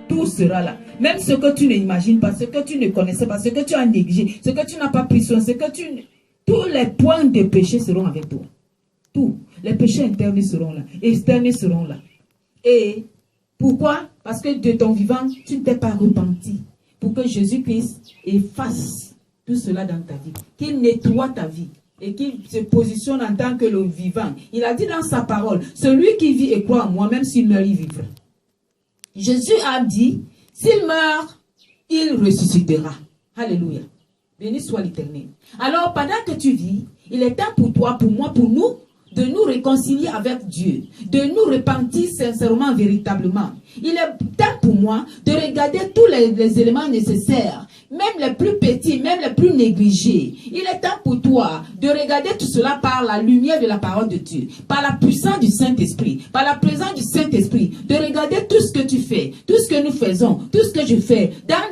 Tout sera là. Même ce que tu n'imagines pas, ce que tu ne connaissais pas, ce que tu as négligé, ce que tu n'as pas pris soin, ce que tu... Tous les points de péché seront avec toi. Tous. Les péchés internes seront là. Externes seront là. Et pourquoi? Parce que de ton vivant, tu ne t'es pas repenti. Pour que Jésus-Christ efface tout cela dans ta vie. Qu'il nettoie ta vie. Et qu'il se positionne en tant que le vivant. Il a dit dans sa parole, celui qui vit et croit en moi, même s'il meurt, il vivra. Jésus a dit, s'il meurt, il ressuscitera. Alléluia. Béni soit l'Éternel. Alors, pendant que tu vis, il est temps pour toi, pour moi, pour nous, de nous réconcilier avec Dieu, de nous repentir sincèrement, véritablement. Il est temps pour moi de regarder tous les éléments nécessaires, même les plus petits, même les plus négligés. Il est temps pour toi de regarder tout cela par la lumière de la parole de Dieu, par la puissance du Saint-Esprit, par la présence du Saint-Esprit, de regarder tout ce que tu fais, tout ce que nous faisons, tout ce que je fais, dans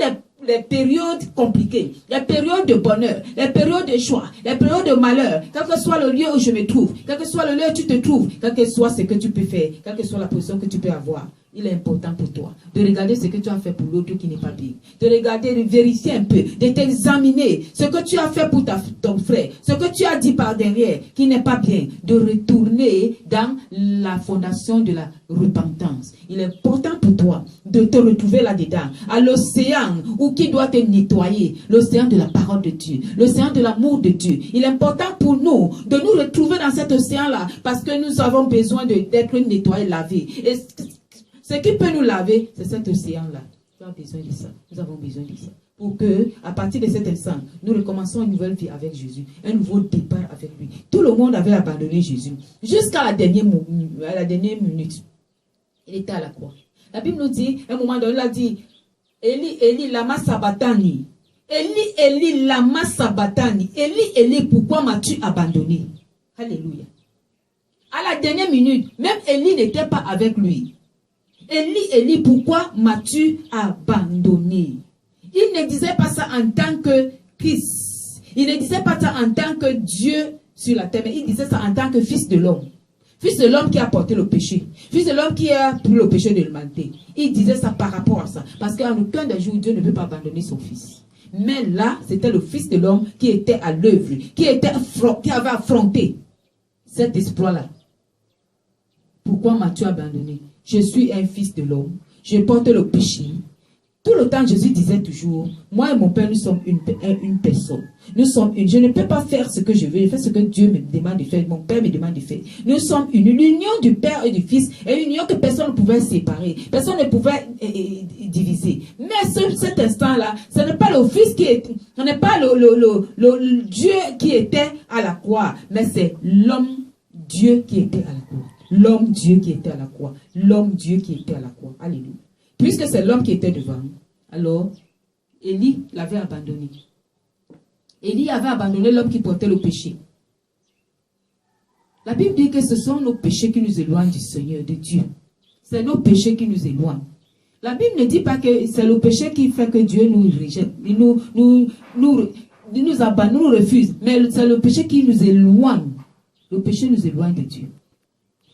les périodes compliquées, les périodes de bonheur, les périodes de joie, les périodes de malheur, quel que soit le lieu où je me trouve, quel que soit le lieu où tu te trouves, quel que soit ce que tu peux faire, quelle que soit la position que tu peux avoir, il est important pour toi de regarder ce que tu as fait pour l'autre qui n'est pas bien, de regarder, de vérifier un peu, de t'examiner ce que tu as fait pour ton frère, ce que tu as dit par derrière qui n'est pas bien, de retourner dans la fondation de la repentance. Il est important pour toi de te retrouver là-dedans, à l'océan où qui doit te nettoyer, l'océan de la parole de Dieu, l'océan de l'amour de Dieu. Il est important pour nous de nous retrouver dans cet océan-là parce que nous avons besoin d'être nettoyés, lavés. Et ce qui peut nous laver, c'est cet océan-là. Tu as besoin de ça. Nous avons besoin de ça. Pour que, à partir de cet instant, nous recommençons une nouvelle vie avec Jésus. Un nouveau départ avec lui. Tout le monde avait abandonné Jésus. Jusqu'à la dernière minute. Il était à la croix. La Bible nous dit, à un moment donné, il a dit, Eli, Eli, lama sabatani. Eli, Eli, lama sabatani. Eli, Eli, pourquoi m'as-tu abandonné? Alléluia. À la dernière minute, même Eli n'était pas avec lui. Eli, Eli, pourquoi m'as-tu abandonné? Il ne disait pas ça en tant que Christ. Il ne disait pas ça en tant que Dieu sur la terre, mais il disait ça en tant que fils de l'homme. Fils de l'homme qui a porté le péché. Fils de l'homme qui a pris le péché de l'humanité. Il disait ça par rapport à ça. Parce qu'en aucun des jours, Dieu ne peut pas abandonner son fils. Mais là, c'était le fils de l'homme qui était à l'œuvre, qui avait affronté cet exploit-là. Pourquoi m'as-tu abandonné? Je suis un fils de l'homme. Je porte le péché. Tout le temps, Jésus disait toujours, moi et mon Père, nous sommes une personne. Nous sommes une. Je ne peux pas faire ce que je veux. Je fais ce que Dieu me demande de faire. Mon Père me demande de faire. Nous sommes une. L'union du Père et du Fils est une union que personne ne pouvait séparer. Personne ne pouvait diviser. Mais cet instant-là, ce n'est pas le Fils qui est, ce n'est pas le Dieu qui était à la croix, mais c'est l'homme Dieu qui était à la croix. L'homme Dieu qui était à la croix. L'homme Dieu qui était à la croix. Alléluia. Puisque c'est l'homme qui était devant, alors Élie l'avait abandonné. Élie avait abandonné l'homme qui portait le péché. La Bible dit que ce sont nos péchés qui nous éloignent du Seigneur, de Dieu. C'est nos péchés qui nous éloignent. La Bible ne dit pas que c'est le péché qui fait que Dieu nous rejette. Il nous abandonne, nous refuse. Mais c'est le péché qui nous éloigne. Le péché nous éloigne de Dieu.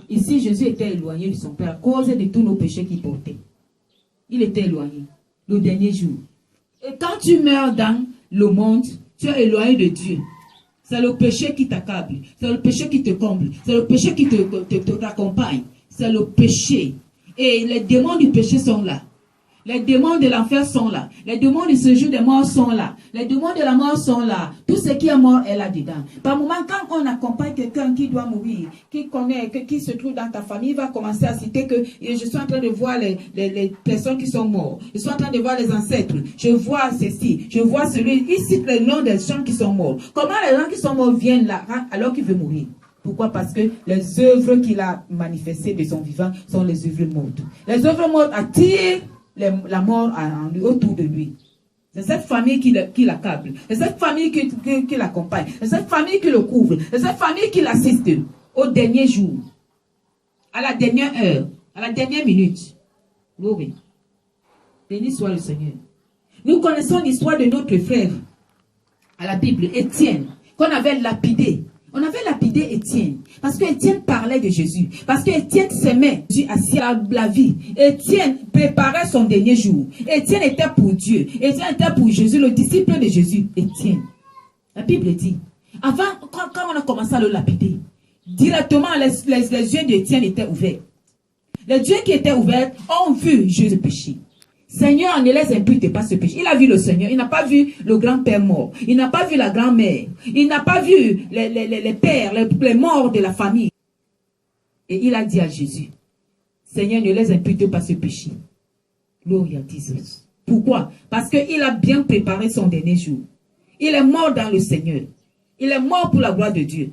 Ici, Jésus était éloigné de son Père à cause de tous nos péchés qu'il portait. Il était éloigné le dernier jour. Et quand tu meurs dans le monde, tu es éloigné de Dieu. C'est le péché qui t'accable. C'est le péché qui te comble. C'est le péché qui t'accompagne. C'est le péché. Et les démons du péché sont là. Les démons de l'enfer sont là. Les démons du séjour des morts sont là. Les démons de la mort sont là. Tout ce qui est mort est là-dedans. Par moment, quand on accompagne quelqu'un qui doit mourir, qui connaît, qui se trouve dans ta famille, il va commencer à citer que je suis en train de voir les personnes qui sont mortes. Je suis en train de voir les ancêtres. Je vois ceci. Je vois celui. Il cite le nom des gens qui sont morts. Comment les gens qui sont morts viennent là alors qu'il veut mourir? Pourquoi? Parce que les œuvres qu'il a manifestées de son vivant sont les œuvres mortes. Les œuvres mortes attirent la mort autour de lui. C'est cette famille qui l'accable. C'est cette famille qui l'accompagne. C'est cette famille qui le couvre. C'est cette famille qui l'assiste au dernier jour, à la dernière heure, à la dernière minute. Glory. Béni soit le Seigneur. Nous connaissons l'histoire de notre frère à la Bible, Étienne, qu'on avait lapidé. On avait lapidé Étienne, parce que Étienne parlait de Jésus, parce que Étienne s'aimait, Jésus assis à la vie. Étienne préparait son dernier jour. Étienne était pour Dieu. Étienne était pour Jésus, le disciple de Jésus. Étienne. La Bible dit, avant, quand on a commencé à le lapider, directement les yeux d'Étienne étaient ouverts. Les yeux qui étaient ouverts ont vu Jésus pécher. Seigneur, ne les impute pas ce péché. Il a vu le Seigneur. Il n'a pas vu le grand-père mort. Il n'a pas vu la grand-mère. Il n'a pas vu les pères, les morts de la famille. Et il a dit à Jésus, Seigneur, ne les impute pas ce péché. Gloria a Jesus. Pourquoi? Parce qu'il a bien préparé son dernier jour. Il est mort dans le Seigneur. Il est mort pour la gloire de Dieu.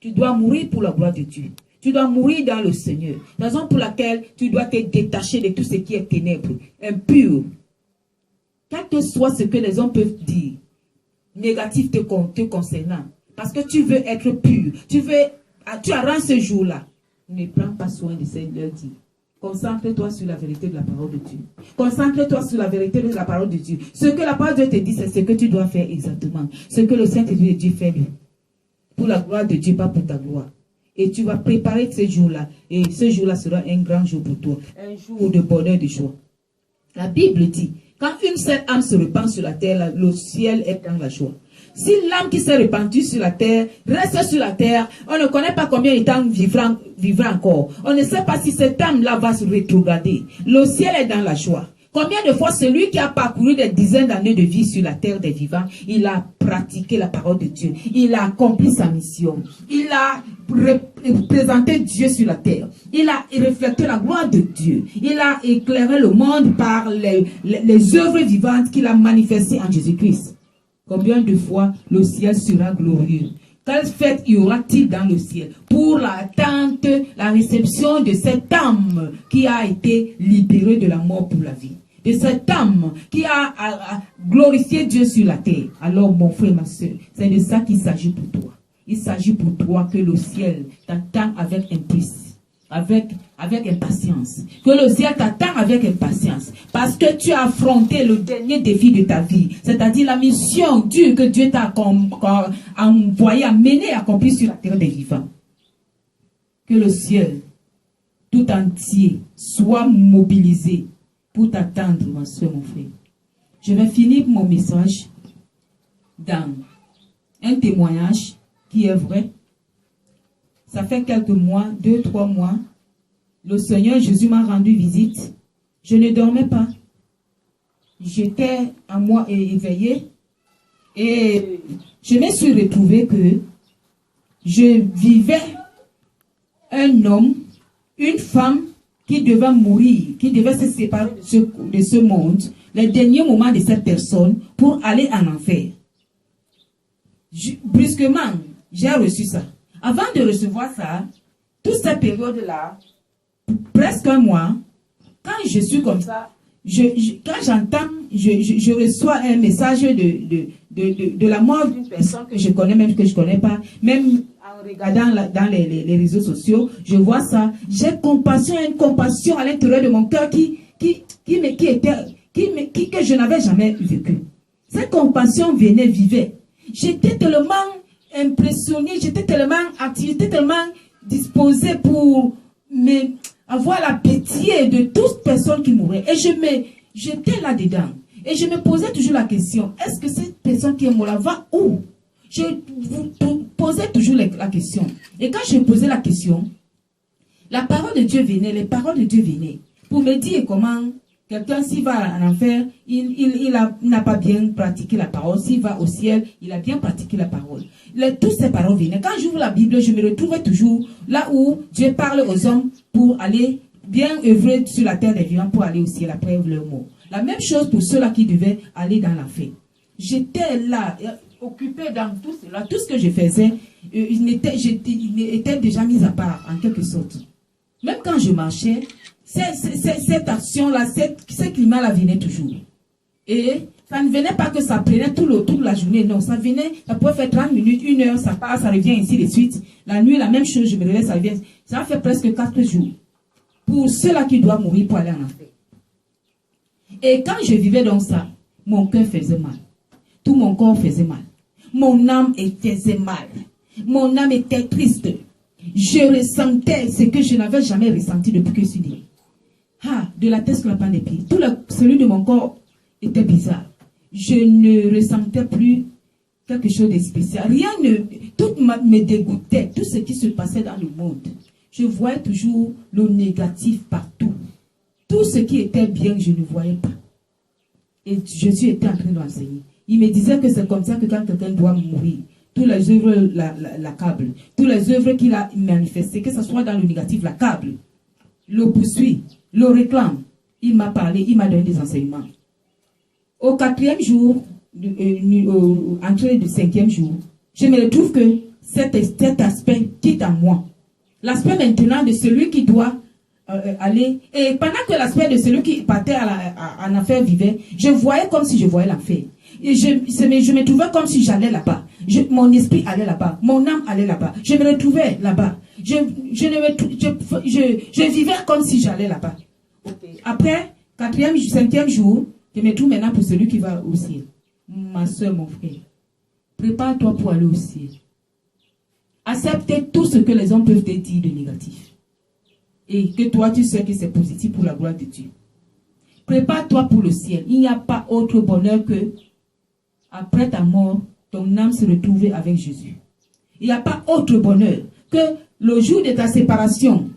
Tu dois mourir pour la gloire de Dieu. Tu dois mourir dans le Seigneur. Raison pour laquelle tu dois te détacher de tout ce qui est ténèbres, impur. Quel que soit ce que les hommes peuvent dire, négatif te concernant, parce que tu veux être pur, tu arranges ce jour-là. Ne prends pas soin de ce leur dire. Concentre-toi sur la vérité de la parole de Dieu. Concentre-toi sur la vérité de la parole de Dieu. Ce que la parole de Dieu te dit, c'est ce que tu dois faire exactement. Ce que le Saint-Esprit de Dieu fait, lui. Pour la gloire de Dieu, pas pour ta gloire. Et tu vas préparer ce jour-là. Et ce jour-là sera un grand jour pour toi. Un jour de bonheur, de joie. La Bible dit, quand une seule âme se répand sur la terre, le ciel est dans la joie. Si l'âme qui s'est répandue sur la terre reste sur la terre, on ne connaît pas combien de temps vivra encore. On ne sait pas si cette âme-là va se rétrograder. Le ciel est dans la joie. Combien de fois celui qui a parcouru des dizaines d'années de vie sur la terre des vivants, il a pratiqué la parole de Dieu. Il a accompli sa mission. Il a représenté Dieu sur la terre. Il a reflété la gloire de Dieu. Il a éclairé le monde par les œuvres vivantes qu'il a manifestées en Jésus-Christ. Combien de fois le ciel sera glorieux? Quelle fête y aura-t-il dans le ciel pour l'attente, la réception de cette âme qui a été libérée de la mort pour la vie? De cette âme qui a glorifié Dieu sur la terre. Alors mon frère, ma soeur, c'est de ça qu'il s'agit pour toi. Il s'agit pour toi que le ciel t'attend avec impatience. Que le ciel t'attend avec impatience. Parce que tu as affronté le dernier défi de ta vie. C'est-à-dire la mission dure que Dieu t'a envoyé, amené, accompli sur la terre des vivants. Que le ciel tout entier soit mobilisé pour t'attendre, ma soeur, mon frère. Je vais finir mon message dans un témoignage qui est vrai. Ça fait quelques mois, 2-3 mois, le Seigneur Jésus m'a rendu visite. Je ne dormais pas. J'étais à moi éveillée. Et je me suis retrouvée que je vivais un homme, une femme qui devait mourir, qui devait se séparer de ce monde, les derniers moments de cette personne pour aller en enfer. Brusquement, j'ai reçu ça. Avant de recevoir ça, toute cette période-là, presque un mois, quand je suis comme ça, quand j'entends, je reçois un message de la mort d'une personne que je connais, même que je ne connais pas, même en regardant dans les réseaux sociaux, je vois ça. J'ai compassion, une compassion à l'intérieur de mon cœur que je n'avais jamais vécu. Cette compassion vivait. J'étais tellement impressionnée, j'étais tellement active, j'étais tellement disposée pour avoir la pitié de toute personne qui mourait. Et j'étais là-dedans. Et je me posais toujours la question, est-ce que cette personne qui est morte va où? Je posais toujours la question. Et quand je posais la question, la parole de Dieu venait, les paroles de Dieu venaient pour me dire comment Quelqu'un, s'il va en enfer, il n'a pas bien pratiqué la parole. S'il va au ciel, il a bien pratiqué la parole. Toutes ces paroles venaient. Quand j'ouvre la Bible, je me retrouvais toujours là où Dieu parle aux hommes pour aller bien œuvrer sur la terre des vivants pour aller au ciel après leur mort. La même chose pour ceux-là qui devaient aller dans l'enfer. J'étais là, occupé dans tout cela. Tout ce que je faisais, il était déjà mis à part, en quelque sorte. Même quand je marchais, cette action-là, ce climat-là venait toujours. Et ça ne venait pas que ça prenait toute la journée. Non, ça venait, ça pouvait faire 30 minutes, 1 heure, ça part, ça revient, ainsi de suite. La nuit, la même chose, je me réveille, ça revient. Ça fait presque 4 jours. Pour ceux-là qui doivent mourir pour aller en enfer. Et quand je vivais dans ça, mon cœur faisait mal. Tout mon corps faisait mal. Mon âme faisait mal. Mon âme était triste. Je ressentais ce que je n'avais jamais ressenti depuis que je suis née. De la tête sur la pointe des pieds. Celui de mon corps était bizarre. Je ne ressentais plus quelque chose de spécial. Tout me dégoûtait. Tout ce qui se passait dans le monde. Je voyais toujours le négatif partout. Tout ce qui était bien, je ne voyais pas. Et Jésus était en train d'enseigner. Il me disait que c'est comme ça que quand quelqu'un doit mourir, toutes les œuvres l'accablent. Toutes les œuvres qu'il a manifestées, que ce soit dans le négatif, l'accablent. Le poursuit, le réclame. Il m'a parlé, il m'a donné des enseignements. Au 4e jour, entrée du 5e jour, je me retrouve que cet aspect quitte en moi. L'aspect maintenant de celui qui doit aller. Et pendant que l'aspect de celui qui partait en enfer vivait, je voyais comme si je voyais l'enfer. Et je me trouvais comme si j'allais là-bas. Mon esprit allait là-bas. Mon âme allait là-bas. Je me retrouvais là-bas. Je vivais comme si j'allais là-bas. Après, 4e, 5e jour, je me trouve maintenant pour celui qui va au ciel. Ma soeur, mon frère, prépare-toi pour aller au ciel. Accepte tout ce que les hommes peuvent te dire de négatif. Et que toi, tu sais que c'est positif pour la gloire de Dieu. Prépare-toi pour le ciel. Il n'y a pas autre bonheur que, après ta mort, ton âme se retrouve avec Jésus. Il n'y a pas autre bonheur que le jour de ta séparation,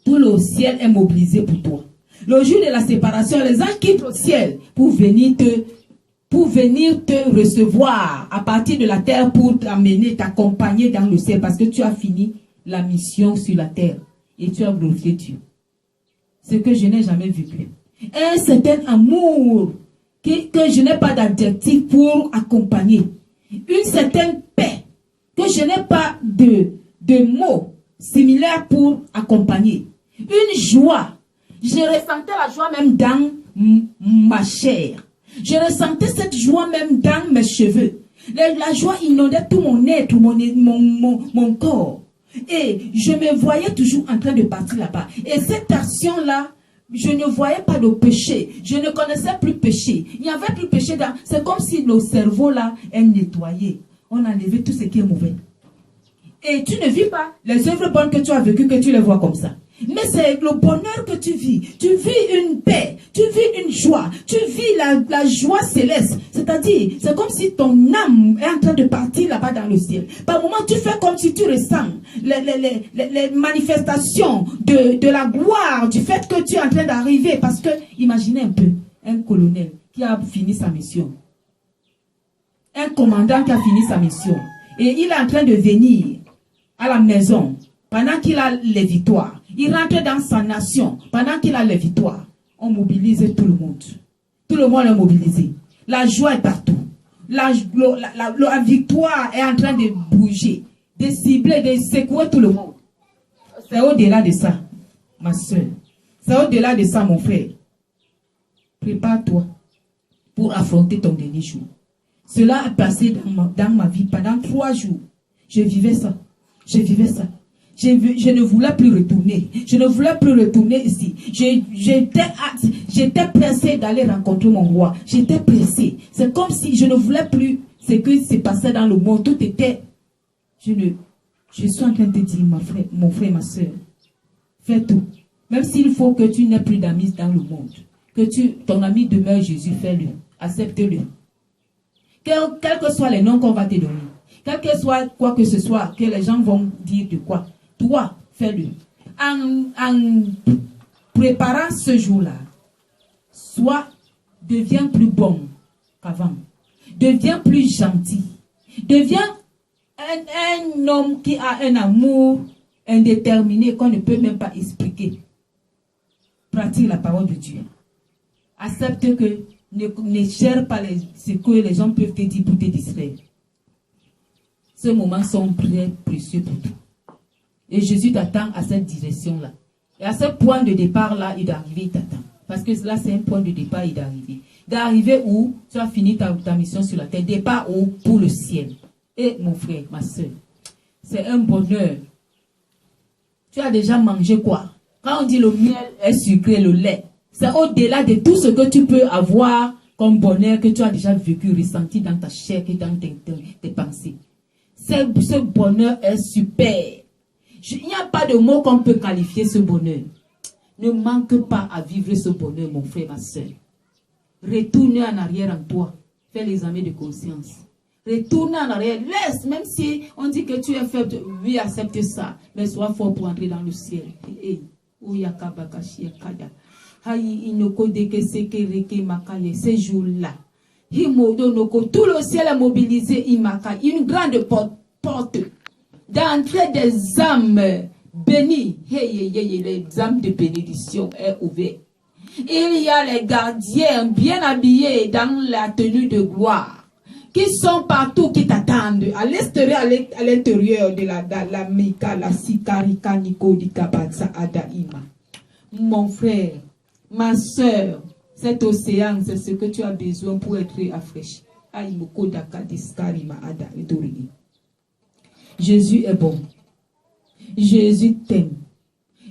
tout le ciel est mobilisé pour toi. Le jour de la séparation, les anges quittent le ciel pour venir te recevoir à partir de la terre pour t'amener, t'accompagner dans le ciel parce que tu as fini la mission sur la terre et tu as glorifié Dieu. Ce que je n'ai jamais vécu. Un certain amour que je n'ai pas d'adjectif pour accompagner. Une certaine paix que je n'ai pas de mots similaires pour accompagner. Une joie. Je ressentais la joie même dans ma chair. Je ressentais cette joie même dans mes cheveux. La joie inondait tout mon être, mon corps. Et je me voyais toujours en train de partir là-bas. Et cette action-là, je ne voyais pas de péché. Je ne connaissais plus péché. Il n'y avait plus péché dans... C'est comme si le cerveau là est nettoyé. On a enlevé tout ce qui est mauvais. Et tu ne vis pas les œuvres bonnes que tu as vécues, que tu les vois comme ça. Mais c'est le bonheur que tu vis. Tu vis une paix, tu vis une joie, tu vis la joie céleste. C'est-à-dire, c'est comme si ton âme est en train de partir là-bas dans le ciel. Par moment, tu fais comme si tu ressens les manifestations de la gloire, du fait que tu es en train d'arriver. Parce que, imaginez un peu, un colonel qui a fini sa mission. Un commandant qui a fini sa mission. Et il est en train de venir à la maison pendant qu'il a les victoires. Il rentre dans sa nation pendant qu'il a les victoires. On mobilise tout le monde. Tout le monde est mobilisé. La joie est partout. La victoire est en train de bouger, de cibler, de secouer tout le monde. C'est au-delà de ça, ma soeur. C'est au-delà de ça, mon frère. Prépare-toi pour affronter ton dernier jour. Cela a passé dans ma vie pendant 3 jours. Je vivais ça. Je vivais ça. Je ne voulais plus retourner. Je ne voulais plus retourner ici. J'étais pressée d'aller rencontrer mon roi. J'étais pressée. C'est comme si je ne voulais plus ce qui se passait dans le monde. Tout était... Je suis en train de te dire, mon frère, ma soeur, fais tout. Même s'il faut que tu n'aies plus d'amis dans le monde. Que ton ami demeure Jésus, fais-le. Accepte-le. Quels que soient les noms qu'on va te donner. Quel que soit quoi que ce soit, que les gens vont dire de quoi. Toi, fais-le. En préparant ce jour-là, deviens plus bon qu'avant. Deviens plus gentil. Deviens un homme qui a un amour indéterminé qu'on ne peut même pas expliquer. Pratique la parole de Dieu. Accepte que ne cherche pas ce que les gens peuvent te dire pour te distraire. Ces moments sont très précieux pour toi. Et Jésus t'attend à cette direction-là. Et à ce point de départ-là, il doit arriver, il t'attend. Parce que là, c'est un point de départ, il doit arriver. D'arriver où tu as fini ta mission sur la terre. Départ où pour le ciel. Et mon frère, ma soeur, c'est un bonheur. Tu as déjà mangé quoi? Quand on dit le miel est sucré, le lait, c'est au-delà de tout ce que tu peux avoir comme bonheur que tu as déjà vécu, ressenti dans ta chair et dans tes pensées. Ce bonheur est super. Il n'y a pas de mot qu'on peut qualifier ce bonheur. Ne manque pas à vivre ce bonheur, mon frère, ma soeur. Retourne en arrière en toi. Fais l'examen de conscience. Retourne en arrière. Laisse, même si on dit que tu es faible, oui, accepte ça. Mais sois fort pour entrer dans le ciel. Ces jours-là, tout le ciel est mobilisé. Une grande porte d'entrée des âmes bénies. Les âmes de bénédiction est ouverte. Il y a les gardiens bien habillés dans la tenue de gloire qui sont partout, qui t'attendent à l'extérieur, à l'intérieur de la Mika, la Sikarika, Niko, Dikabatsa, Adaima. Mon frère, ma soeur, cet océan, c'est ce que tu as besoin pour être rafraîchi. Aïmoko, Daka, Diskarima, Ada, Edori. Jésus est bon. Jésus t'aime.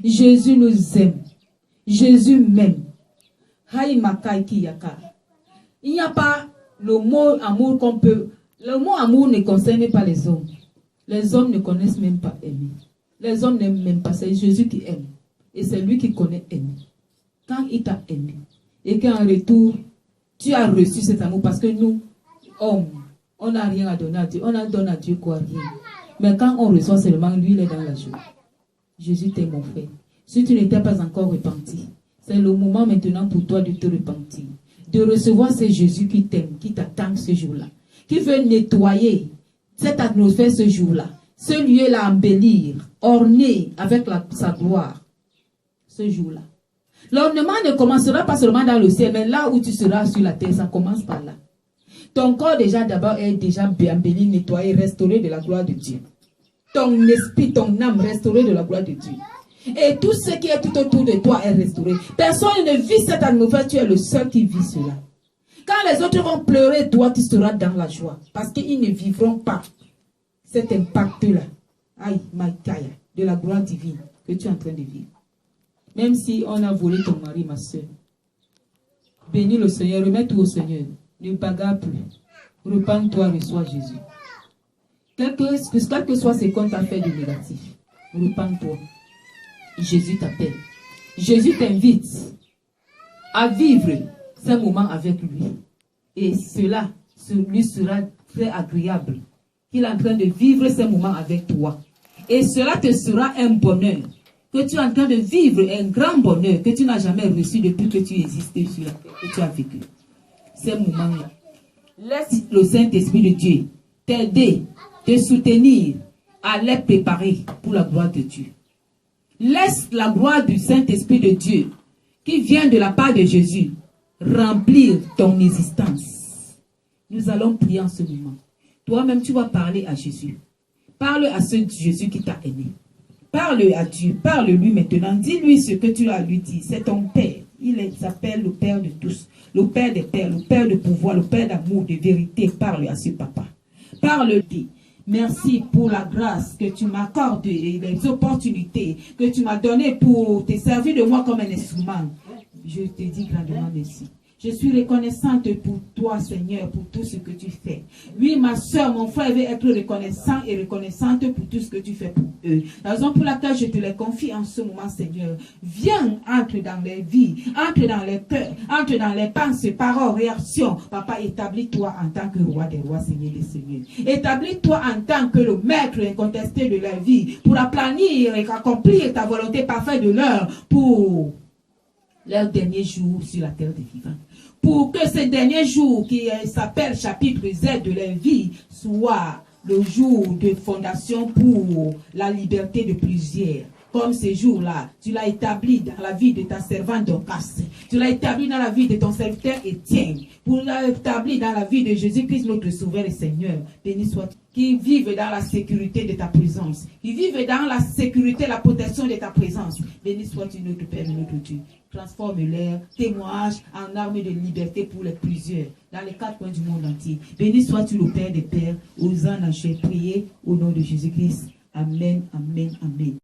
Jésus nous aime. Jésus m'aime. Il n'y a pas le mot amour qu'on peut... Le mot amour ne concerne pas les hommes. Les hommes ne connaissent même pas aimer. Les hommes n'aiment même pas. C'est Jésus qui aime. Et c'est lui qui connaît aimer. Quand il t'a aimé, et qu'en retour, tu as reçu cet amour, parce que nous, hommes, on n'a rien à donner à Dieu. On a donné à Dieu quoi? Rien. Mais quand on reçoit seulement, lui, il est dans la joie. Jésus t'aime, mon frère. Si tu n'étais pas encore repenti, c'est le moment maintenant pour toi de te repentir. De recevoir ce Jésus qui t'aime, qui t'attend ce jour-là. Qui veut nettoyer cette atmosphère ce jour-là. Ce lieu-là embellir, orner avec sa gloire. Ce jour-là. L'ornement ne commencera pas seulement dans le ciel, mais là où tu seras sur la terre, ça commence par là. Ton corps déjà d'abord est déjà embelli, nettoyé, restauré de la gloire de Dieu. Ton esprit, ton âme restaurée de la gloire de Dieu. Et tout ce qui est tout autour de toi est restauré. Personne ne vit cette atmosphère, tu es le seul qui vit cela. Quand les autres vont pleurer, toi tu seras dans la joie. Parce qu'ils ne vivront pas cet impact-là. Aïe, Maïkaya, de la gloire divine que tu es en train de vivre. Même si on a volé ton mari, ma soeur. Bénis le Seigneur, remets tout au Seigneur. Ne bagarre plus. Repends-toi, reçois Jésus. Quel que soit ce qu'on t'a fait de négatif, repends-toi. Jésus t'appelle. Jésus t'invite à vivre ces moments avec lui. Et cela lui sera très agréable. Il est en train de vivre ces moments avec toi. Et cela te sera un bonheur. Que tu es en train de vivre un grand bonheur que tu n'as jamais reçu depuis que tu existais sur la terre, que tu as vécu. Ces moments-là. Laisse le Saint-Esprit de Dieu t'aider, te soutenir, à les préparer pour la gloire de Dieu. Laisse la gloire du Saint-Esprit de Dieu, qui vient de la part de Jésus, remplir ton existence. Nous allons prier en ce moment. Toi-même, tu vas parler à Jésus. Parle à ce Jésus qui t'a aimé. Parle à Dieu. Parle-lui maintenant. Dis-lui ce que tu as à lui dire. C'est ton Père. Il s'appelle le Père de tous. Le Père des Pères. Le Père de pouvoir. Le Père d'amour, de vérité. Parle à ce papa. Parle-lui. Merci pour la grâce que tu m'accordes et les opportunités que tu m'as données pour te servir de moi comme un instrument. Je te dis grandement merci. Je suis reconnaissante pour toi, Seigneur, pour tout ce que tu fais. Oui, ma soeur, mon frère veut être reconnaissant et reconnaissante pour tout ce que tu fais pour eux. La raison pour laquelle je te les confie en ce moment, Seigneur. Viens, entre dans les vies, entre dans les cœurs, entre dans les pensées, paroles, réactions. Papa, établis-toi en tant que roi des rois, Seigneur des seigneurs. Établis-toi en tant que le maître incontesté de leur vie pour aplanir et accomplir ta volonté parfaite de l'heure pour leur dernier jour sur la terre des vivants. Pour que ces derniers jours qui s'appellent chapitre Z de leur vie soient le jour de fondation pour la liberté de plusieurs. Comme ce jour-là, tu l'as établi dans la vie de ta servante Dorcas. Tu l'as établi dans la vie de ton serviteur Étienne. Pour l'établir dans la vie de Jésus-Christ, notre Sauveur et Seigneur. Béni soit-tu. Qui vivent dans la sécurité de ta présence. Qui vivent dans la sécurité, la protection de ta présence. Béni soit-tu, notre Père et notre Dieu. Transforme leur témoignage en arme de liberté pour les plusieurs. Dans les 4 coins du monde entier. Béni sois-tu, le Père des Pères. Hosanna, j'ai prié au nom de Jésus-Christ. Amen, amen, amen.